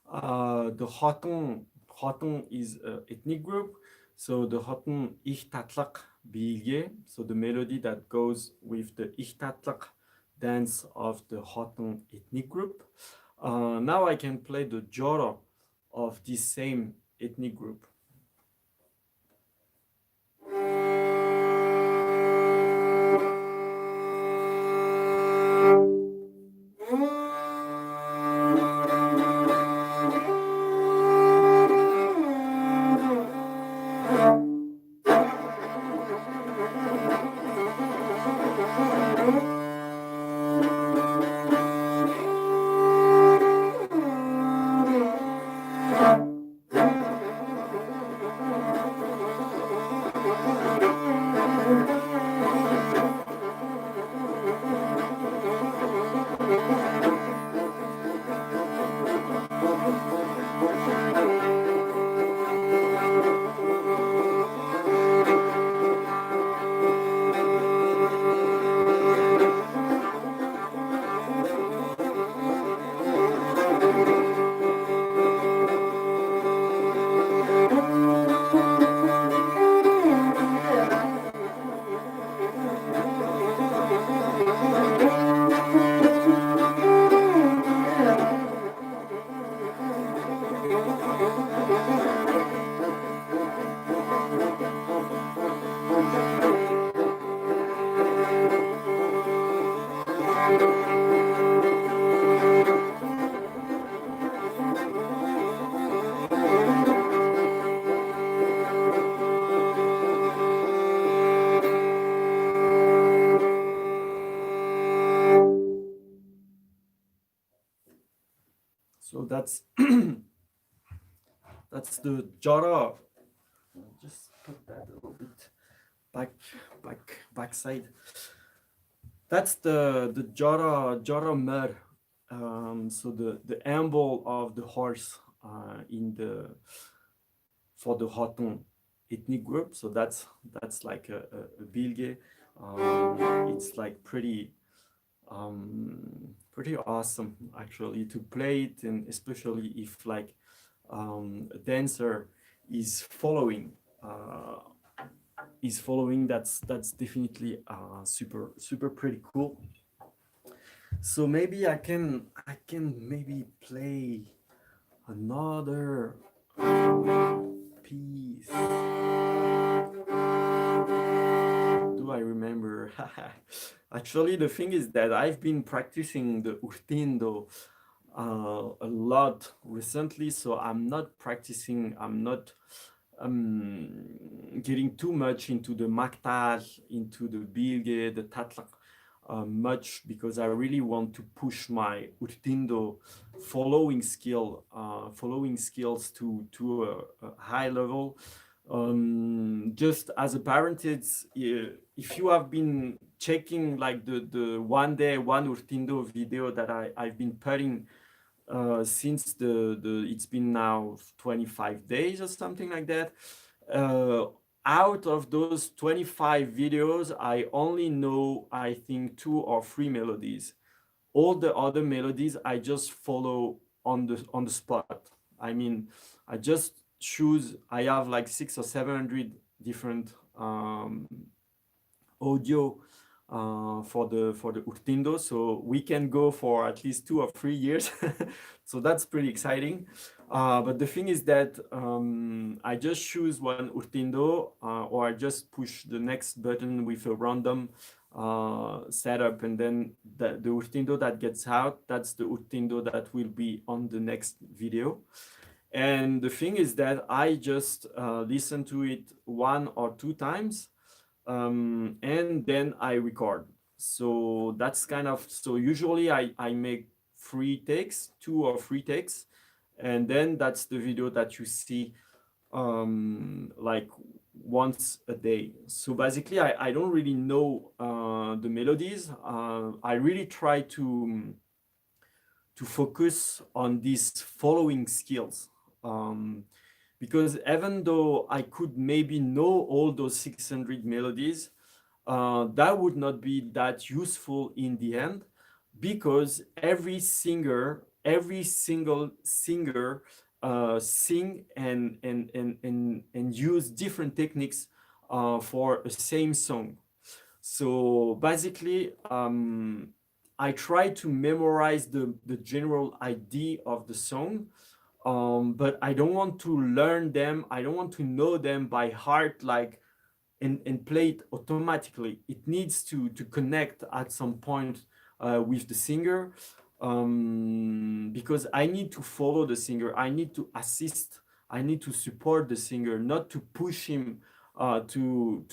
the Hotun. Hotun is an ethnic group. So the Hotun Ich Tatlak Bilge. So the melody that goes with the Ich Tatlak dance of the Hotun ethnic group. Now I can play the Joro of this same ethnic group. that's that's the Jara. Just put that a little bit back, backside. That's the Jara mud. So the amble of the horse in the for the Hoton ethnic group. So that's like a bilge. It's like pretty awesome actually to play it, and especially if like a dancer is following uh, that's definitely super pretty cool. So maybe I can maybe play another piece. Do I remember? Actually, the thing is that I've been practicing the urtindo a lot recently, so I'm not getting too much into the maktal, into the bilge, the tatlaga much, because I really want to push my urtindo following skills to a high level. Just as a parenthesis, if you have been checking like the one day one urtindo video that I've been putting since the it's been now 25 days or something like that. Uh, Out of those 25 videos, I only know, I think, 2 or 3 melodies. All the other melodies I just follow on the spot. I mean, I just choose. I have like 600 or 700 different audio for the Urtindo, so we can go for at least 2 or 3 years. So that's pretty exciting. But the thing is that I just choose one Urtindo, or I just push the next button with a random setup, and then the Urtindo that gets out, that's the Urtindo that will be on the next video. And the thing is that I just listen to it 1 or 2 times, and then I record. So that's kind of, so usually I make 3 takes, 2 or 3 takes, and then that's the video that you see like once a day. So basically, I don't really know the melodies. I really try to focus on these following skills. Because even though I could maybe know all those 600 melodies, that would not be that useful in the end, because every single singer sing and use different techniques for a same song. So basically, I try to memorize the general idea of the song, but I don't want to learn them. I don't want to know them by heart, like and play it automatically. It needs to connect at some point with the singer, because I need to follow the singer. I need to assist. I need to support the singer, not to push him to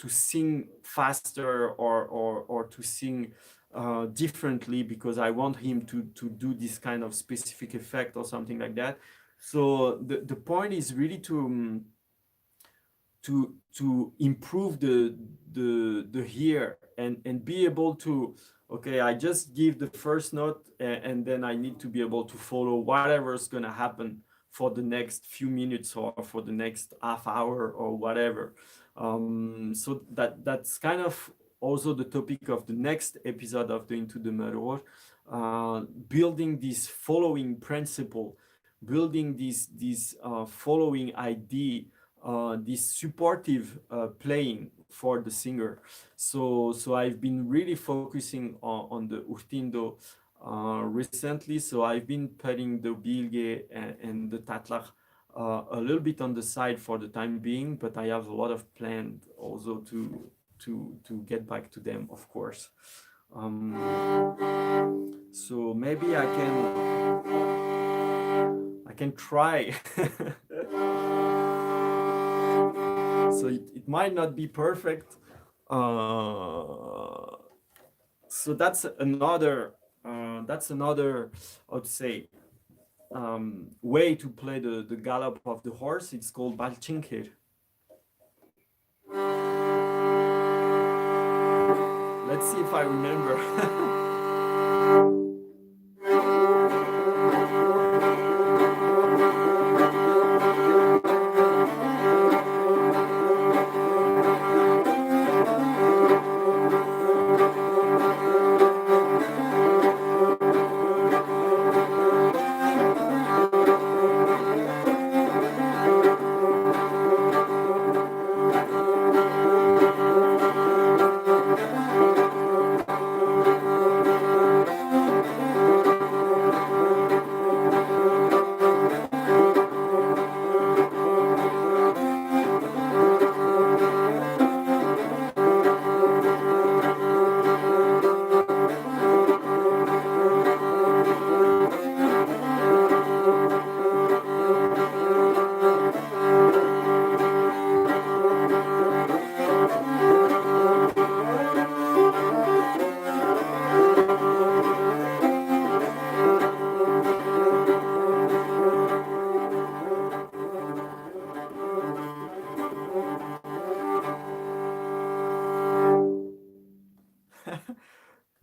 sing faster or to sing differently, because I want him to do this kind of specific effect or something like that. So the point is really to improve the hear, and be able to, okay, I just give the first note, and then I need to be able to follow whatever's gonna happen for the next few minutes or for the next half hour or whatever. So that's kind of also the topic of the next episode of the Into the Murderer, building this following principle, building this following idea, this supportive playing for the singer. So I've been really focusing on the urtindo recently. So I've been putting the bilge and the tatlag a little bit on the side for the time being, but I have a lot of planned also to get back to them, of course. So maybe I can try. So it might not be perfect. So that's another, I would say, way to play the gallop of the horse. It's called Balchin. Let's see if I remember.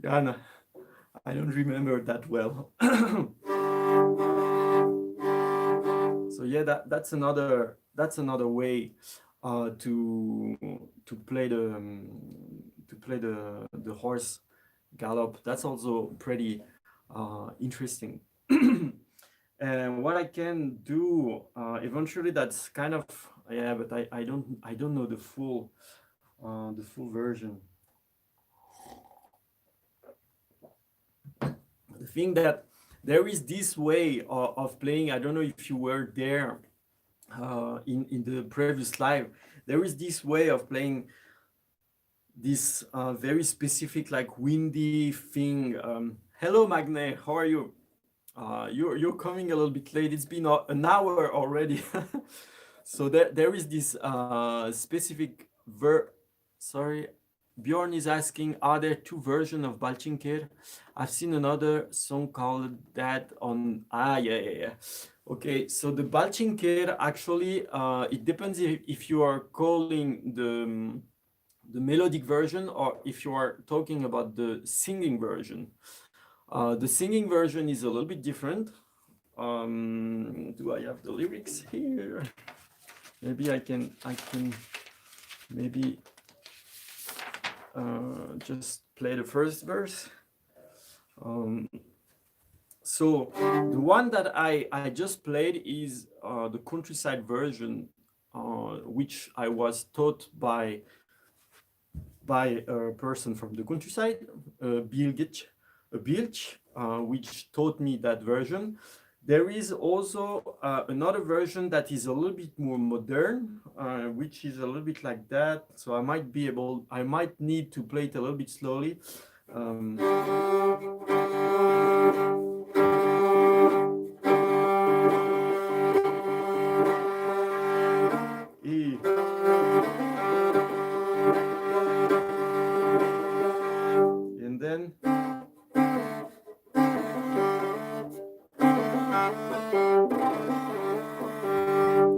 Ghana. I don't remember that well. So yeah, that's another way to play the horse gallop. That's also pretty interesting. And what I can do eventually, that's kind of, yeah, but I don't know the full version. The thing that there is this way of playing. I don't know if you were there in the previous live. There is this way of playing this very specific, like, windy thing. Hello, Magne. How are you? You're coming a little bit late. It's been an hour already. So there is this specific Sorry, Bjorn is asking, are there two versions of Balchin? I've seen another song called that on. Yeah. Okay, so the Balchin actually, it depends if you are calling the melodic version or if you are talking about the singing version. The singing version is a little bit different. Do I have the lyrics here? Maybe I can maybe just play the first verse. So the one that I just played is the countryside version, which I was taught by a person from the countryside, Bilch, which taught me that version. There is also another version that is a little bit more modern, which is a little bit like that. So I might need to play it a little bit slowly. And then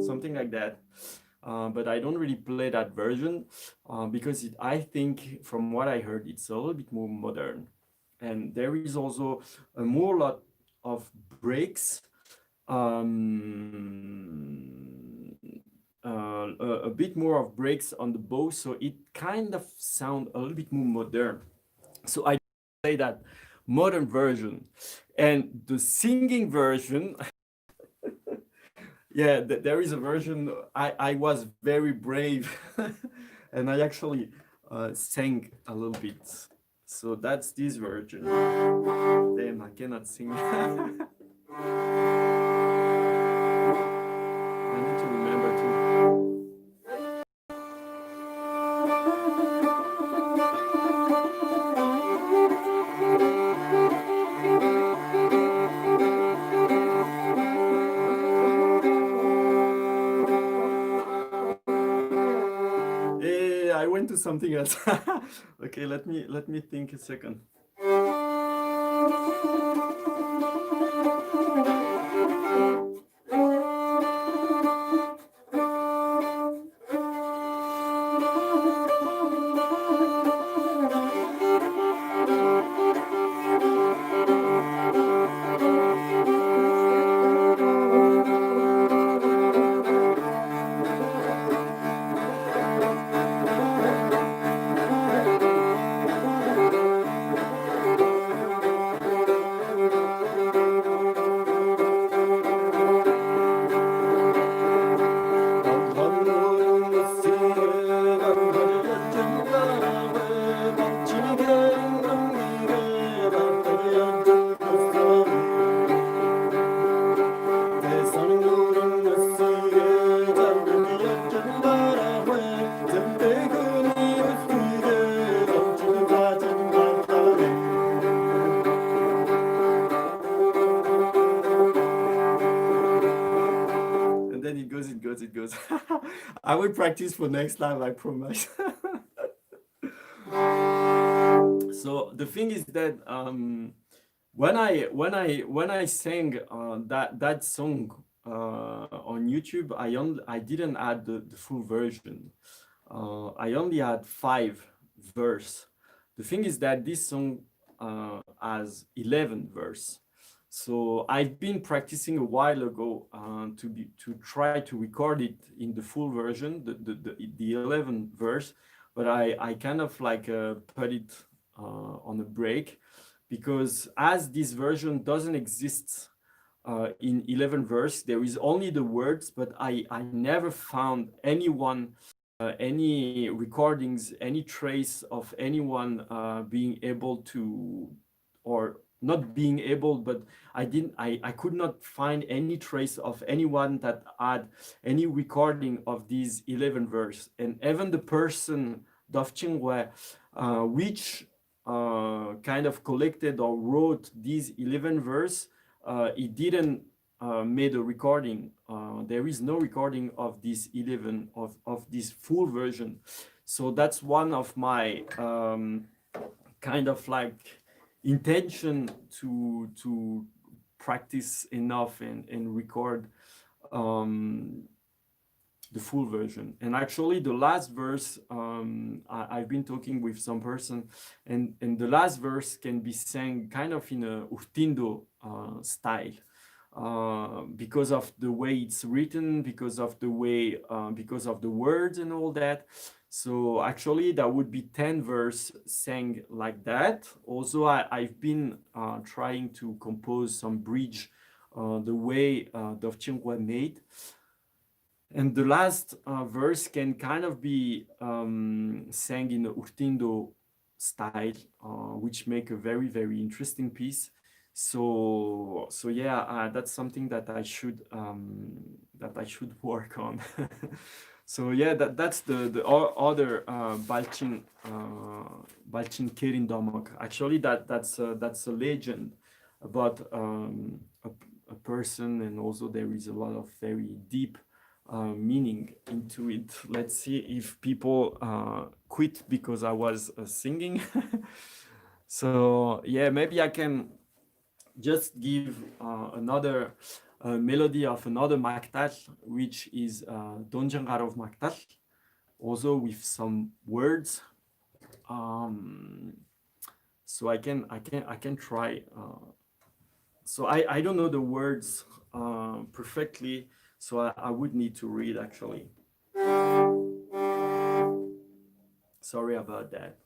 something like that. But I don't really play that version because I think, from what I heard, it's a little bit more modern. And there is also a lot of breaks, a bit more of breaks on the bow, so it kind of sounds a little bit more modern. So I play that modern version. And the singing version, yeah, there is a version. I was very brave and I actually sang a little bit. So that's this version. Damn, I cannot sing. I need to remember to. I went to something else. Okay, let me think a second. it goes. I will practice for next time, I promise. So the thing is that when I sang that song on YouTube, I didn't add the full version. I only had 5 verse. The thing is that this song has 11 verse. So I've been practicing a while ago to try to record it in the full version, the 11 verse, but I kind of like put it on a break, because as this version doesn't exist in 11 verse, there is only the words, but I never found anyone, any recordings, any trace of anyone being able to, or not being able, but I could not find any trace of anyone that had any recording of these 11 verse. And even the person, Dovching, which kind of collected or wrote these 11 verse, he didn't made a recording. There is no recording of this 11 of this full version. So that's one of my kind of like intention to practice enough and record the full version. And actually the last verse, I've been talking with some person, and the last verse can be sang kind of in a Urtindo style, because of the way it's written, because of the way, because of the words and all that. So actually that would be 10 verse sang like that. Also, I've been trying to compose some bridge the way Dovching made. And the last verse can kind of be sang in the Urtindo style, which make a very, very interesting piece. So yeah, that's something that I should work on. So yeah, that's the other Balchin Kerin Domok. Actually, that's a legend about a person, and also there is a lot of very deep meaning into it. Let's see if people quit because I was singing. So yeah, maybe I can just give another melody of another maktal, which is Donjangarov maktal, also with some words. So I can try. So I don't know the words perfectly, so I would need to read actually. Sorry about that.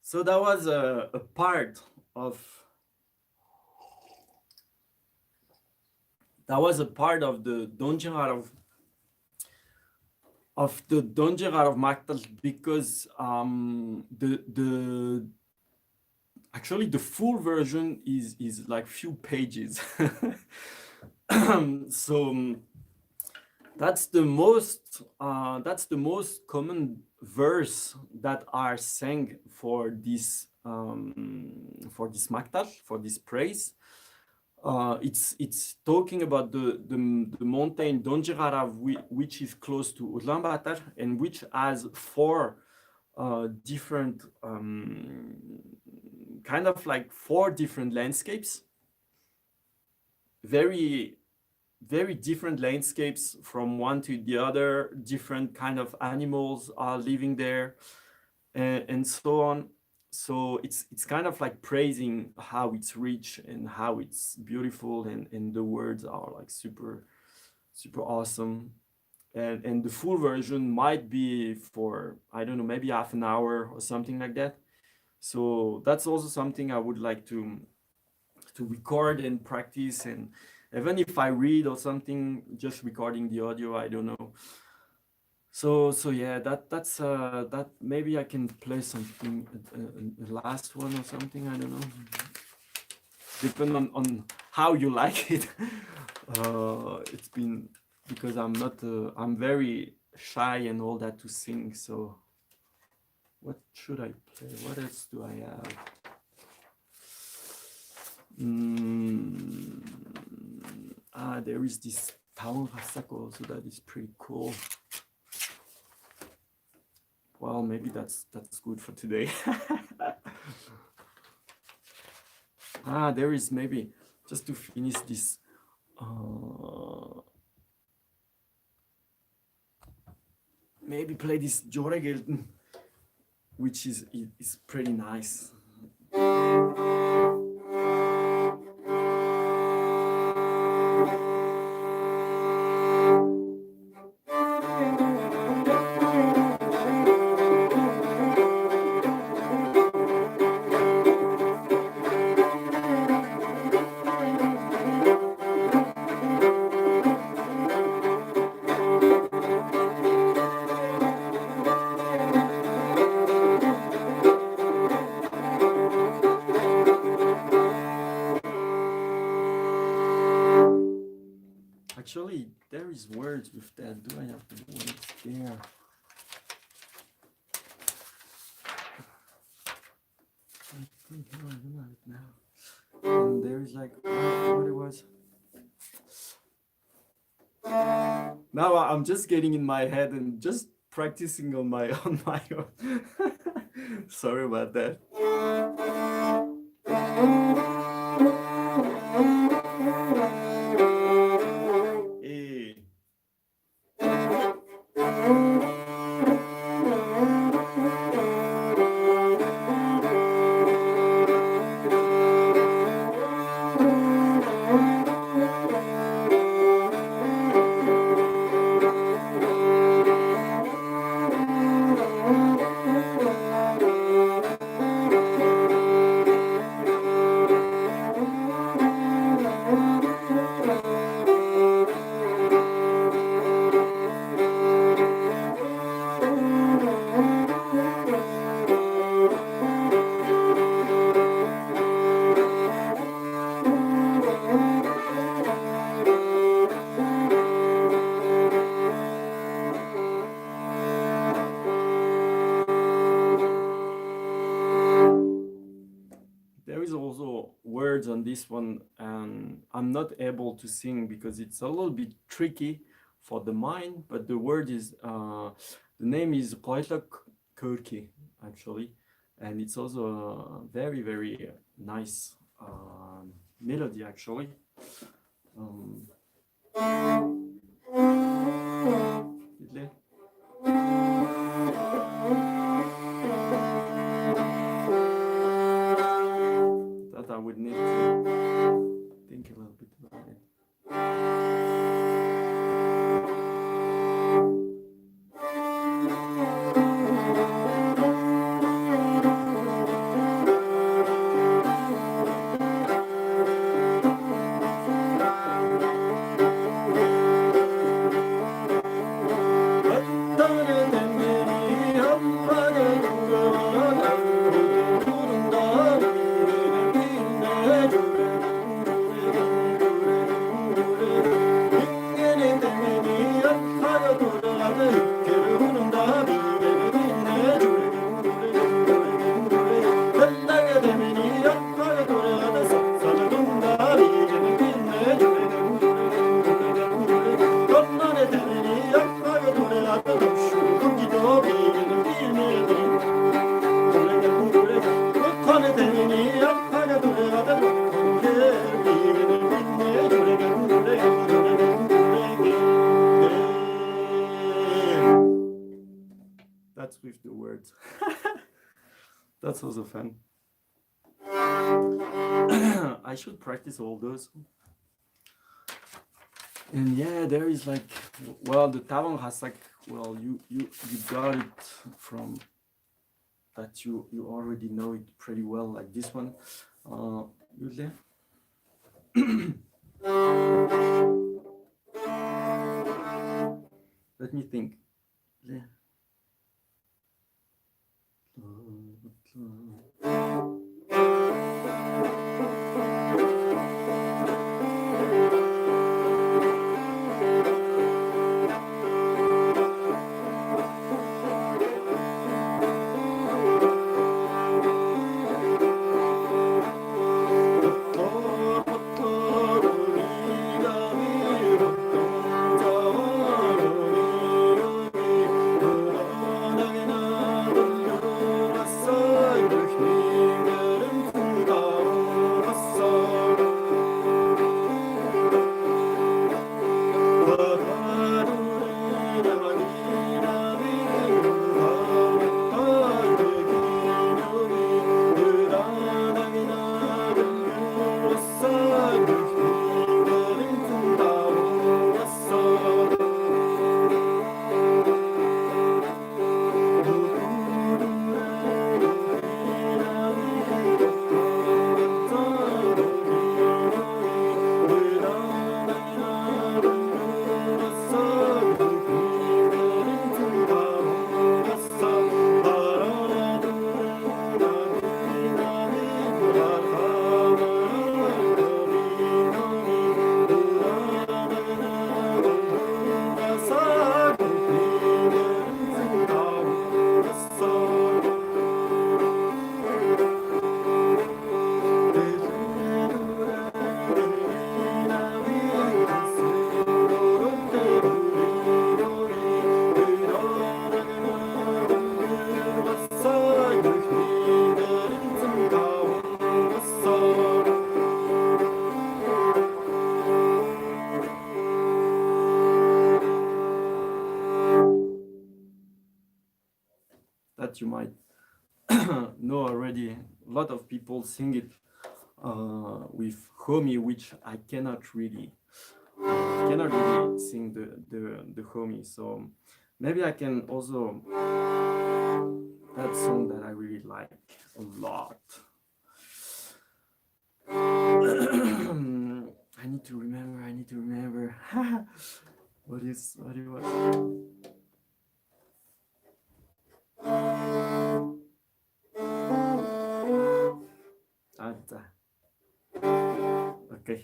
So that was a part of the Donjirar of Maktal, because the actually the full version is like few pages. So that's the most common verse that are sang for this Maktal, for this praise. It's talking about the mountain Donjirarav, which is close to Ulaanbaatar and which has four different kind of like four different landscapes, very different landscapes from one to the other. Different kind of animals are living there, and so on. So it's kind of like praising how it's rich and how it's beautiful, and the words are like super awesome. And the full version might be for, I don't know, maybe half an hour or something like that. So that's also something I would like to record and practice. And even if I read or something, just recording the audio, I don't know. So yeah, that's that maybe I can play something, a last one or something, I don't know. Depend on how you like it. It's been, because I'm not I'm very shy and all that to sing. So what should I play? What else do I have? There is this Taon Rasako also that is pretty cool. Well, maybe that's good for today. There is, maybe just to finish this. Maybe play this Joregelten, which is pretty nice. Actually, there is words with that. Do I have the words there? I think I don't have it now. And there is like what it was. Now I'm just getting in my head and just practicing on my own. Sorry about that. is also words on this one, and I'm not able to sing because it's a little bit tricky for the mind. But the word is the name is Poitlak Kurki actually, and it's also a very very nice melody actually. That I would need to think a little bit about it. That's with the words. That's also fun. I should practice all those. And yeah, there is like, well, the tabang has like, well, you got it from that you already know it pretty well, like this one. Yule. Let me think. That you might know already. A lot of people sing it with homie, which I cannot really sing the homie. So maybe I can also that song that I really like a lot. I need to remember. What it was? Okay.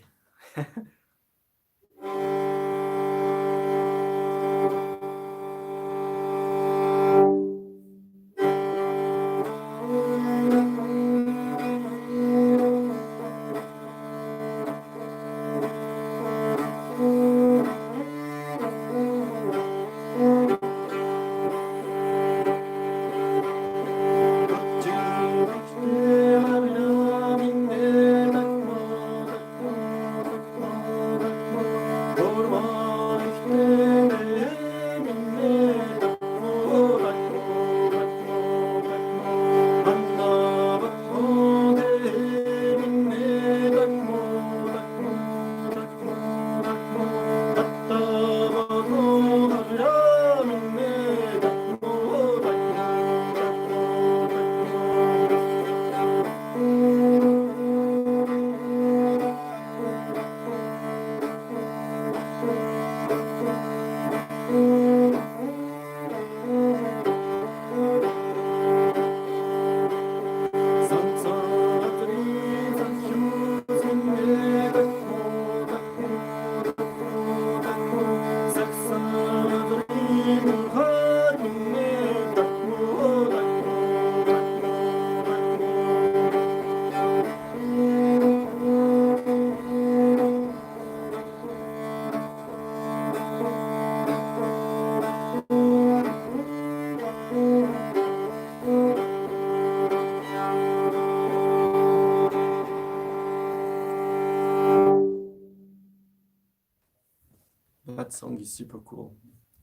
that song is super cool.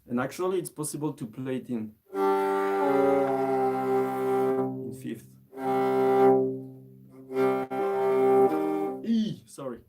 And actually, it's possible to play it in fifth. E, sorry.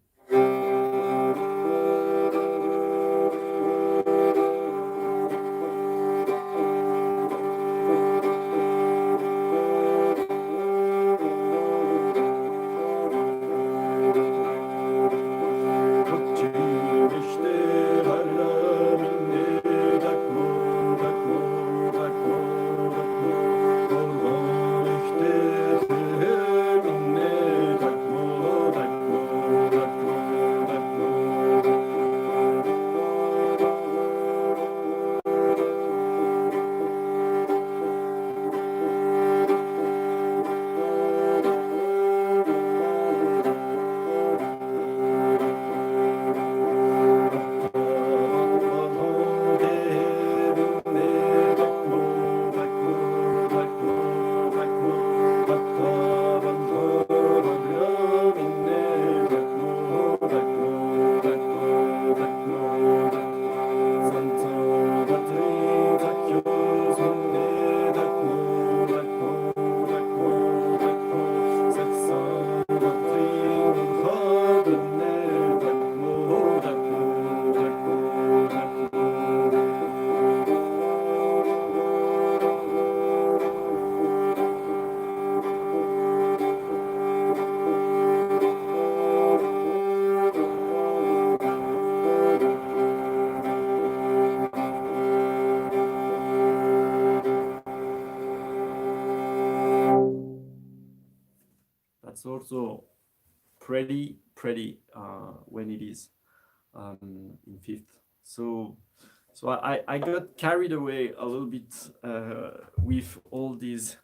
That's also pretty when it is in fifth. So I got carried away a little bit with all these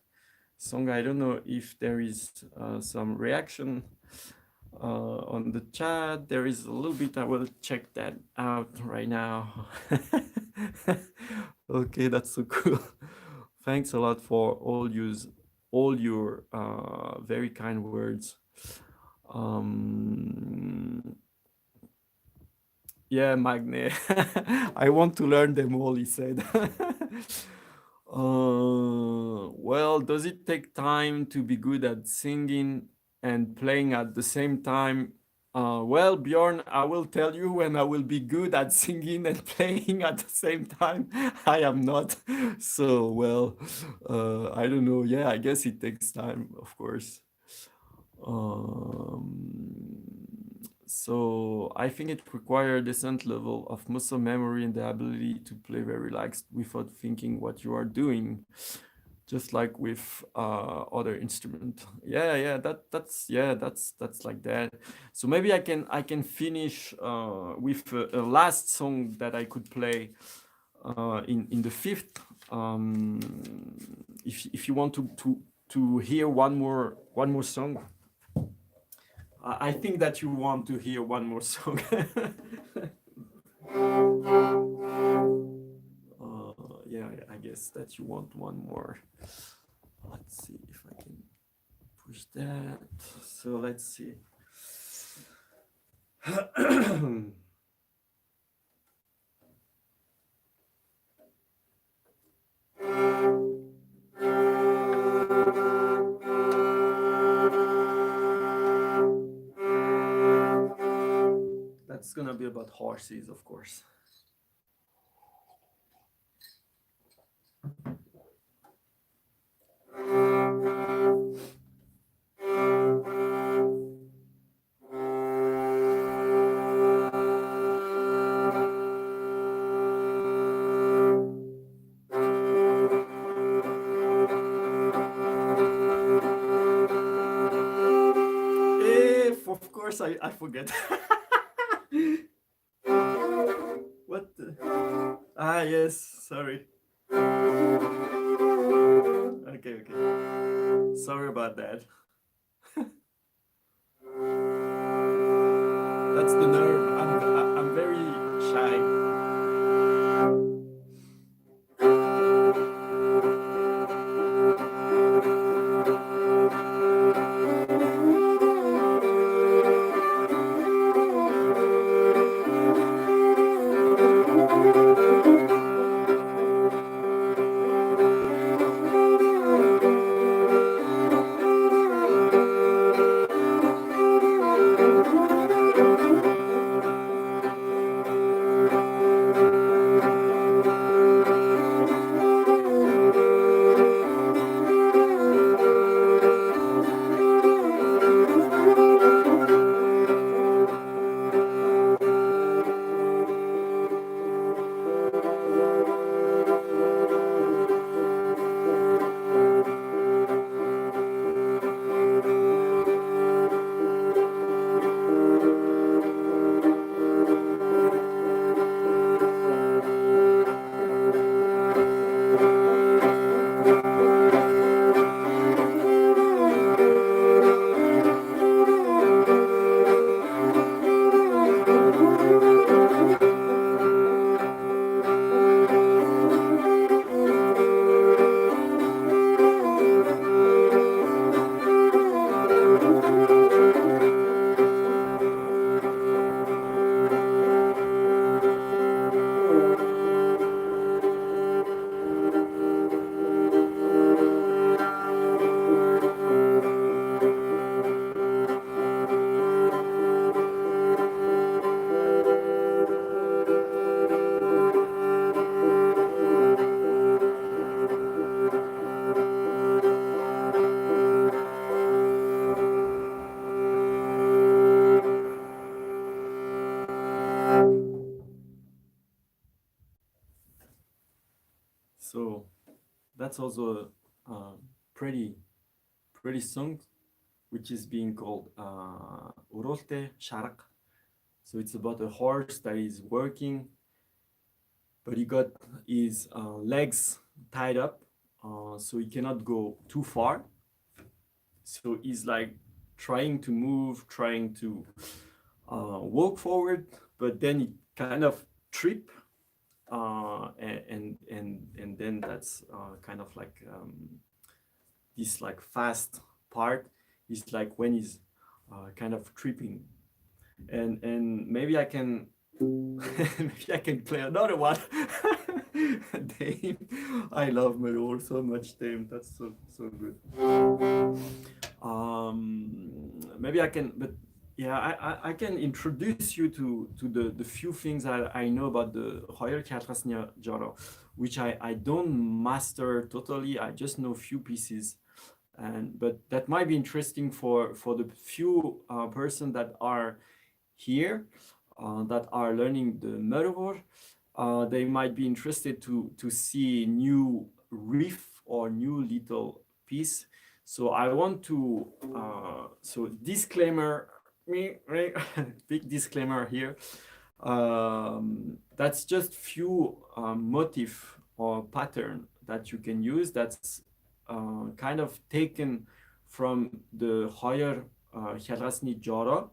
songs. I don't know if there is some reaction on the chat. There is a little bit. I will check that out right now. Okay, that's so cool. Thanks a lot for all your very kind words. Yeah, Magne. I want to learn them all, he said. Well, does it take time to be good at singing and playing at the same time? Well, Bjorn, I will tell you when I will be good at singing and playing at the same time. I am not. So, well, I don't know. Yeah, I guess it takes time, of course. So I think it requires a decent level of muscle memory and the ability to play very relaxed without thinking what you are doing, just like with other instrument. Yeah, that's like that. So maybe I can finish with a last song that I could play in the fifth. If you want to hear one more song. I think that you want to hear one more song. Yeah, I guess that you want one more. Let's see if I can push that. So let's see. That's gonna be about horses, of course. If, of course, I forget. What the? Ah, yes, sorry. Okay. Sorry about that. That's the nerve. I'm very shy. that's also a pretty song, which is being called Orooltei Sharga. So it's about a horse that is working, but he got his legs tied up, so he cannot go too far. So he's like trying to move, trying to walk forward, but then he kind of trip, and then that's kind of like this like fast part is like when he's kind of tripping, and maybe I can maybe I can play another one. Dame, I love Morel so much. Dame, that's so good. Maybe I can, but yeah, I can introduce you to the few things I know about the Royal Kyatrasnya Jaro, which I don't master totally. I just know few pieces, but that might be interesting for the few person that are here, that are learning the Meror. They might be interested to see new riff or new little piece. So I want to, so disclaimer, big disclaimer here. That's just few motif or pattern that you can use. That's kind of taken from the higher Kyatrasny Jara,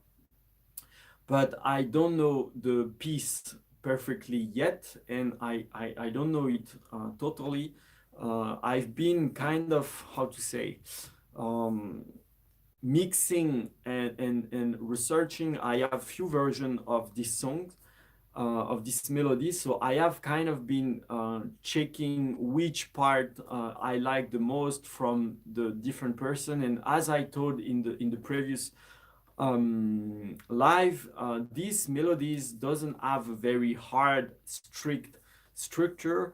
but I don't know the piece perfectly yet, and I don't know it totally. I've been kind of, how to say, mixing and researching. I have few versions of this song, of this melody, so I have kind of been checking which part I like the most from the different person. And as I told in the previous live, these melodies doesn't have a very hard, strict structure.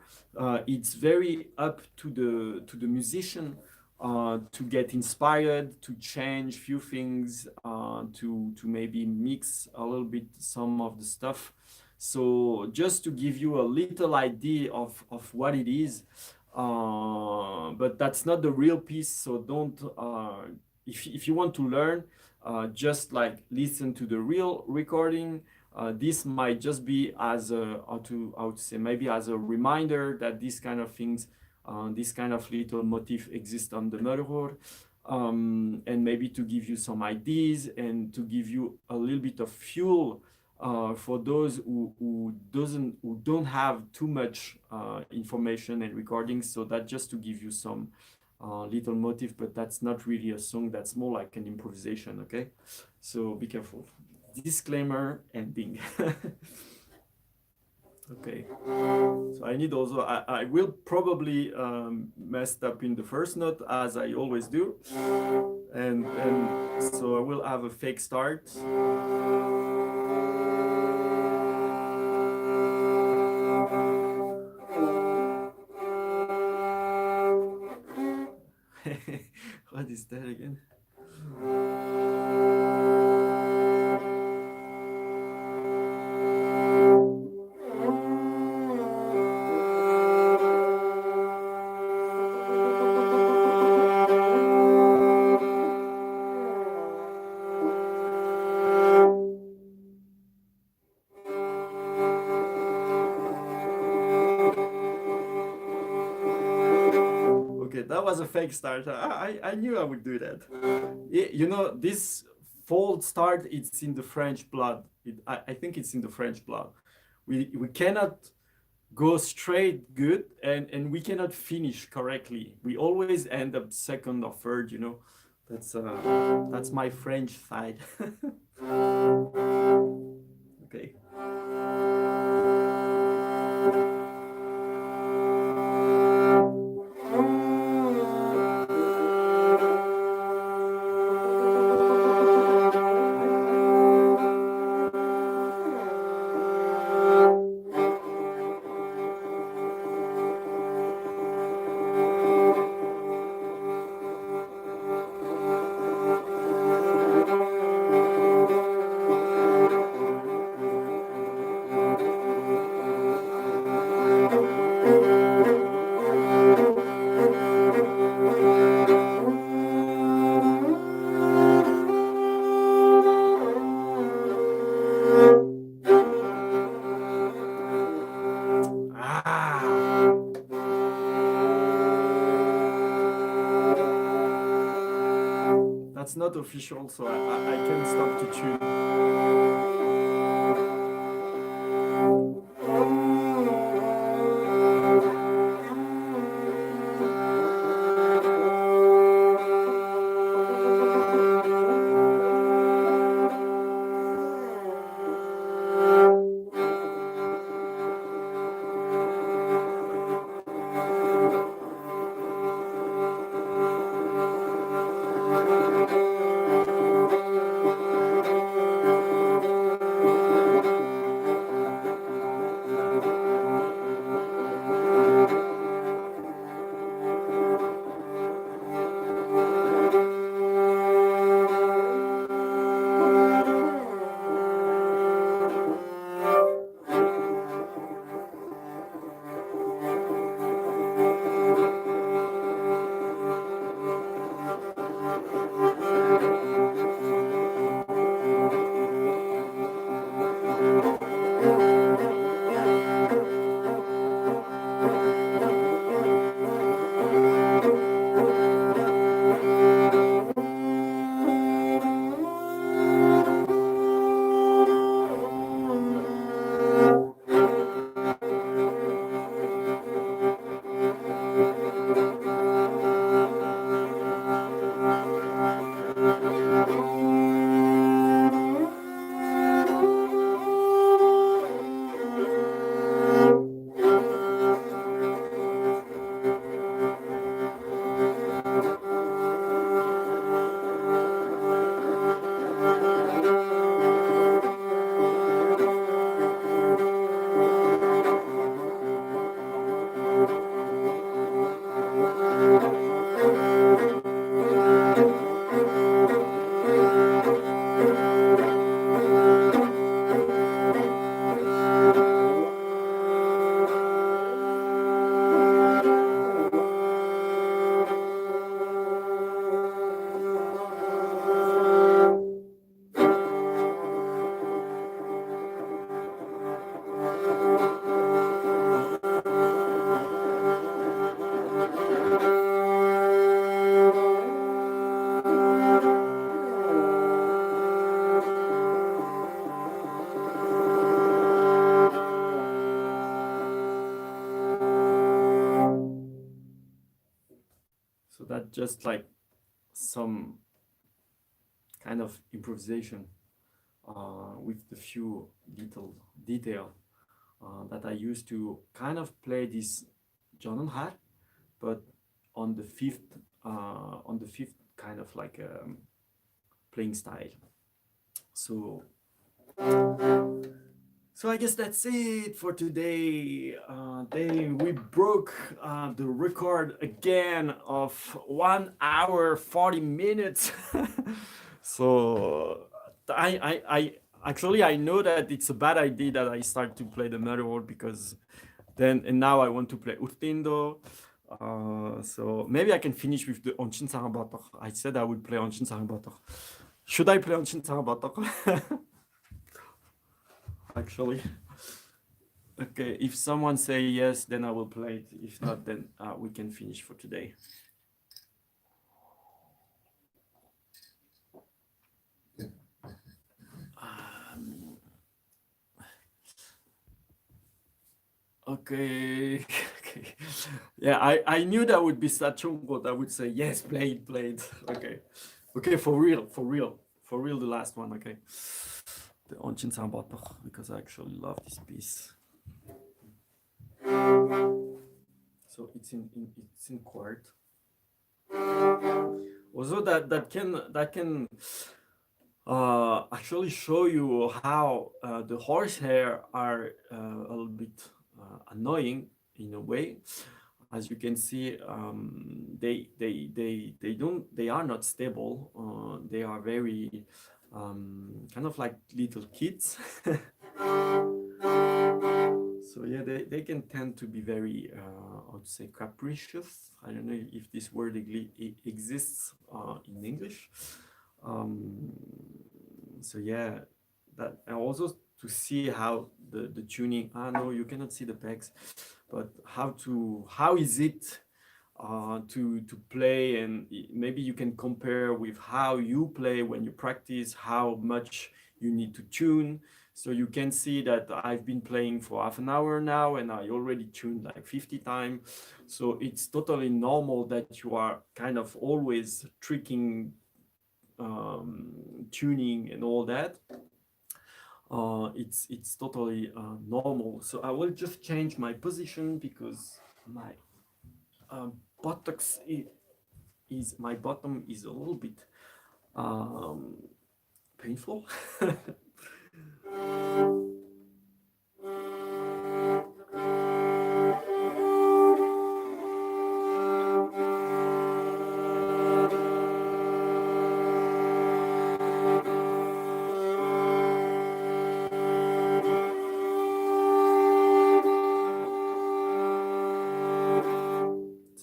It's very up to the musician to get inspired, to change few things, to maybe mix a little bit some of the stuff. So just to give you a little idea of what it is, but that's not the real piece. So don't, if you want to learn, just like listen to the real recording. This might just be as a, how to say, maybe as a reminder that these kind of things, this kind of little motif exist on the Meror, and maybe to give you some ideas and to give you a little bit of fuel for those who don't have too much information and recordings. So that just to give you some little motif, but that's not really a song. That's more like an improvisation. Okay, so be careful. Disclaimer ending. Okay, so I need also, I will probably messed up in the first note, as I always do, and so I will have a fake start. What is that again? That was a fake start. I knew I would do that. You know, this fold start, it's in the French blood. I think it's in the French blood. We cannot go straight good, and we cannot finish correctly. We always end up second or third, you know. That's my French side. Okay. not official, so I can stop to tune. So that's just like some kind of improvisation with the few little detail that I used to kind of play this heer, but on the fifth kind of like playing style. So I guess that's it for today. We broke the record again of 1 hour 40 minutes. So I actually I know that it's a bad idea that I start to play the Morel because and now I want to play Urtiin though. So maybe I can finish with the Onchin. I said I would play Onchin. Should I play Onchin? Actually, okay, if someone say yes, then I will play it. If not, then we can finish for today. Okay. Okay. Yeah, I knew that would be Sachungo that would say yes, play it. Okay, for real, the last one. Okay, the Onchin because I actually love this piece. So it's in quart. Also, that can actually show you how the horsehair are a little bit annoying in a way. As you can see, they are not stable. They are very kind of like little kids. So yeah, they can tend to be very, I would say, capricious. I don't know if this word exists in English. So yeah, that, and also to see how the tuning. No, you cannot see the pegs, but how is it to play, and maybe you can compare with how you play when you practice, how much you need to tune. So you can see that I've been playing for half an hour now and I already tuned like 50 times. So it's totally normal that you are kind of always tricking, tuning and all that. It's totally normal. So I will just change my position because my buttocks is my bottom is a little bit um, painful.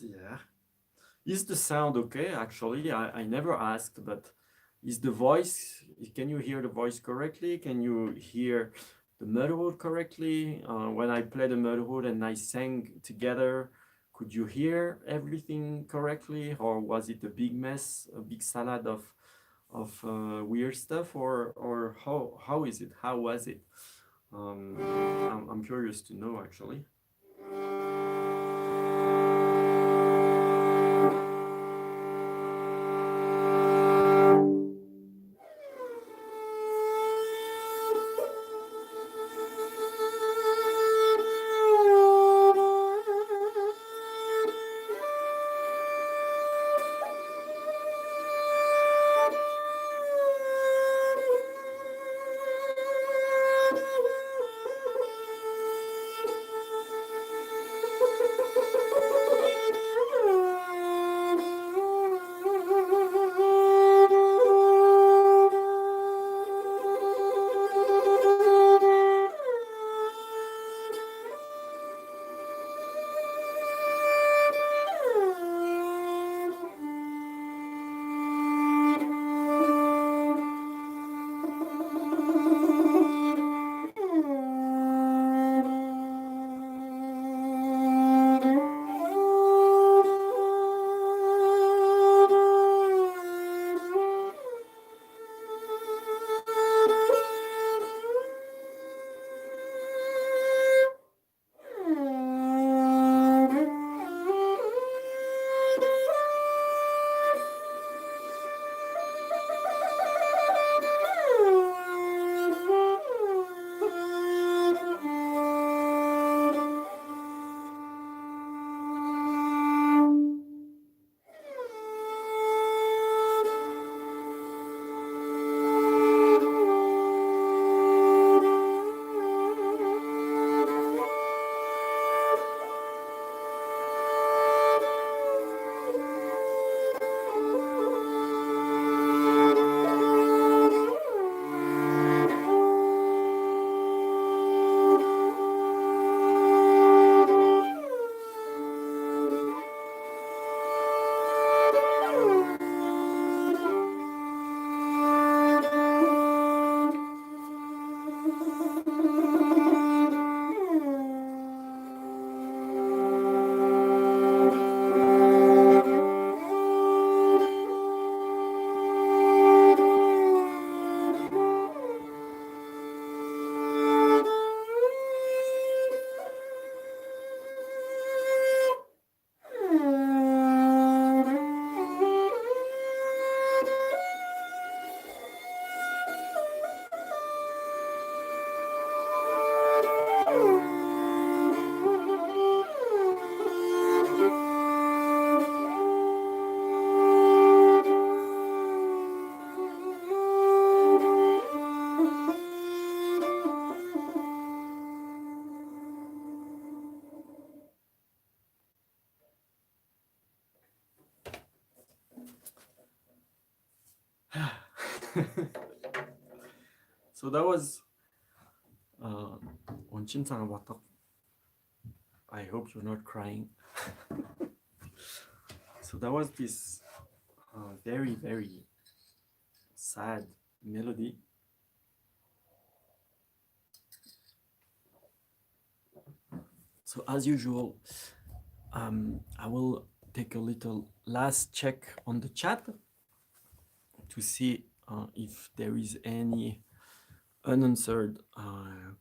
Yeah. Is the sound okay? Actually, I never asked, but is the voice, can you hear the voice correctly? Can you hear the motherhood correctly? When I played the motherhood and I sang together, could you hear everything correctly? Or was it a big mess, a big salad of weird stuff? Or how is it? How was it? I'm curious to know actually. So that was Onchin Batok. I hope you're not crying. So that was this very, very sad melody. So as usual, I will take a little last check on the chat to see if there is any unanswered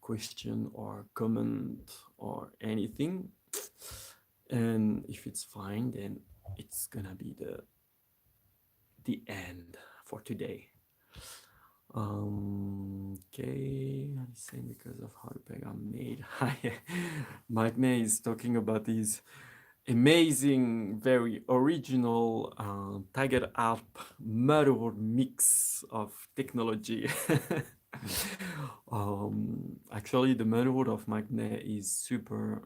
question or comment or anything. And if it's fine, then it's gonna be the end for today. Okay, I'm saying because of how the peg are made. Mike May is talking about these amazing, very original Tiger Alp mirror mix of technology. Actually, the mirror of Magne is super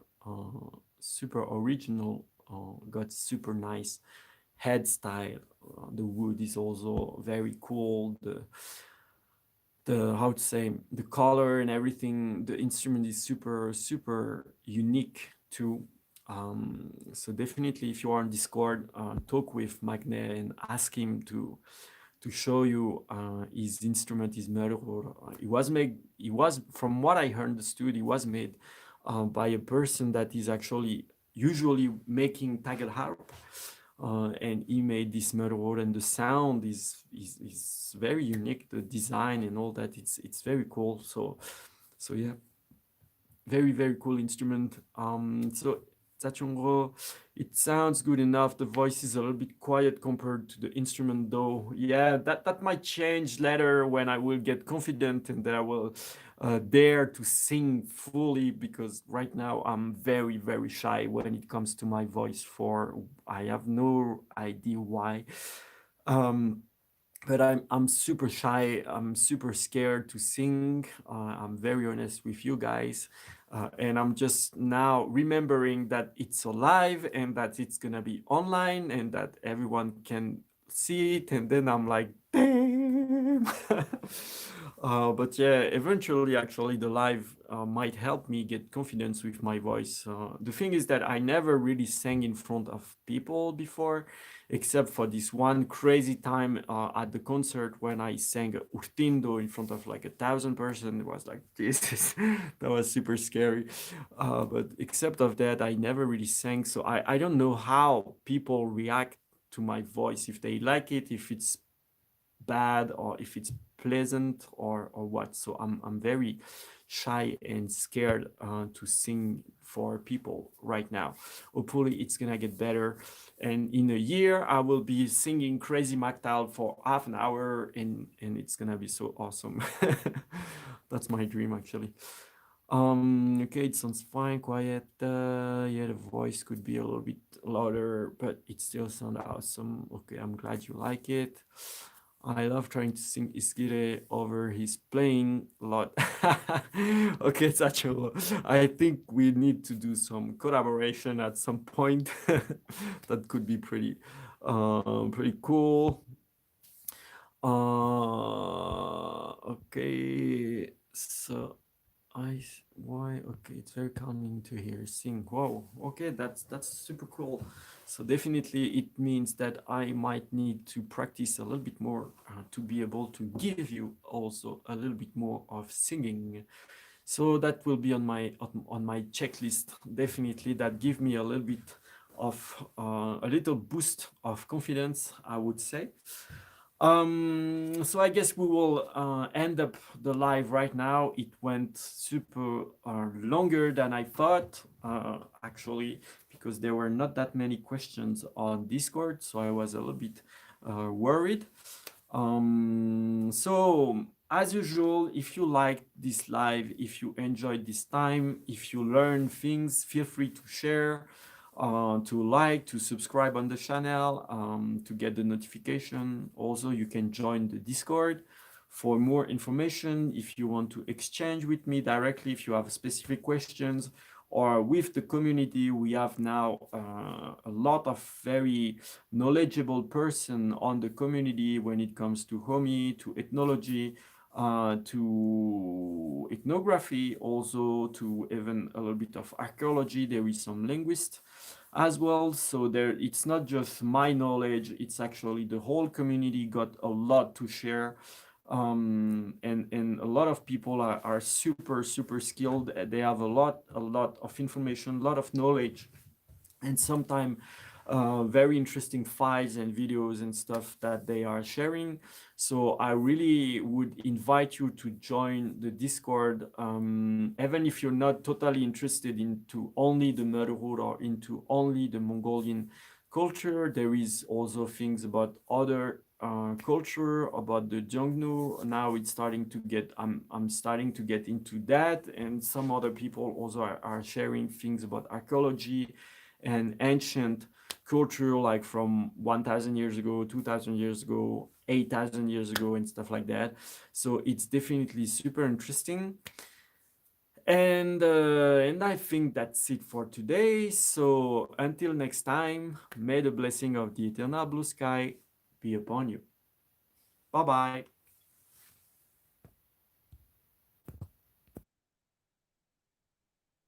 original. Got super nice head style. The wood is also very cool. The how to say, the color and everything. The instrument is super unique too. So definitely, if you are on Discord, talk with Magne and ask him to show you his instrument, his mirror. It was made. It was, from what I understood, it was made by a person that is actually usually making tiger harp, and he made this mirror, and the sound is very unique. The design and all that, it's very cool. So yeah, very cool instrument. So Zachungro, it sounds good enough. The voice is a little bit quiet compared to the instrument though. Yeah, that might change later when I will get confident and that I will dare to sing fully, because right now I'm very shy when it comes to my voice. I have no idea why. But I'm super shy. I'm super scared to sing. I'm very honest with you guys. And I'm just now remembering that it's alive and that it's gonna be online and that everyone can see it. And then I'm like, damn. But yeah, eventually, actually, the live might help me get confidence with my voice. The thing is that I never really sang in front of people before, except for this one crazy time at the concert when I sang Urtiin in front of like 1,000 person. It was like, Jesus, that was super scary. But except of that, I never really sang. So I don't know how people react to my voice, if they like it, if it's bad, or if it's pleasant, or what. So I'm very shy and scared to sing for people right now. Hopefully it's gonna get better, and in a year I will be singing Crazy Mactal for half an hour, and it's gonna be so awesome. That's my dream, actually. Okay, it sounds fine, quiet. Yeah, the voice could be a little bit louder, but it still sounds awesome. Okay, I'm glad you like it. I love trying to sing Iskire over his playing a lot. Okay, Sacho, I think we need to do some collaboration at some point. That could be pretty cool. Okay, so why? Okay, it's very calming to hear sing. Wow. Okay, that's super cool. So definitely it means that I might need to practice a little bit more to be able to give you also a little bit more of singing. So that will be on my checklist. Definitely, that give me a little bit of a little boost of confidence, I would say. So I guess we will end up the live right now. It went super longer than I thought, actually, because there were not that many questions on Discord, so I was a little bit worried. So as usual, if you liked this live, if you enjoyed this time, if you learn things, feel free to share, to like, to subscribe on the channel, to get the notification. Also, you can join the Discord for more information if you want to exchange with me directly, if you have specific questions, or with the community. We have now a lot of very knowledgeable person on the community when it comes to homie, to ethnology, to ethnography, also to even a little bit of archaeology. There is some linguists as well. So it's not just my knowledge, it's actually the whole community got a lot to share. And a lot of people are super skilled. They have a lot of information, a lot of knowledge. And sometimes very interesting files and videos and stuff that they are sharing. So I really would invite you to join the Discord, even if you're not totally interested into only the Merur or into only the Mongolian culture. There is also things about other culture, about the Jongnu. Now it's starting to get, I'm starting to get into that, and some other people also are sharing things about archaeology and ancient culture, like from 1000 years ago, 2000 years ago, 8000 years ago, and stuff like that. So it's definitely super interesting. And I think that's it for today. So until next time, may the blessing of the eternal blue sky be upon you. Bye bye.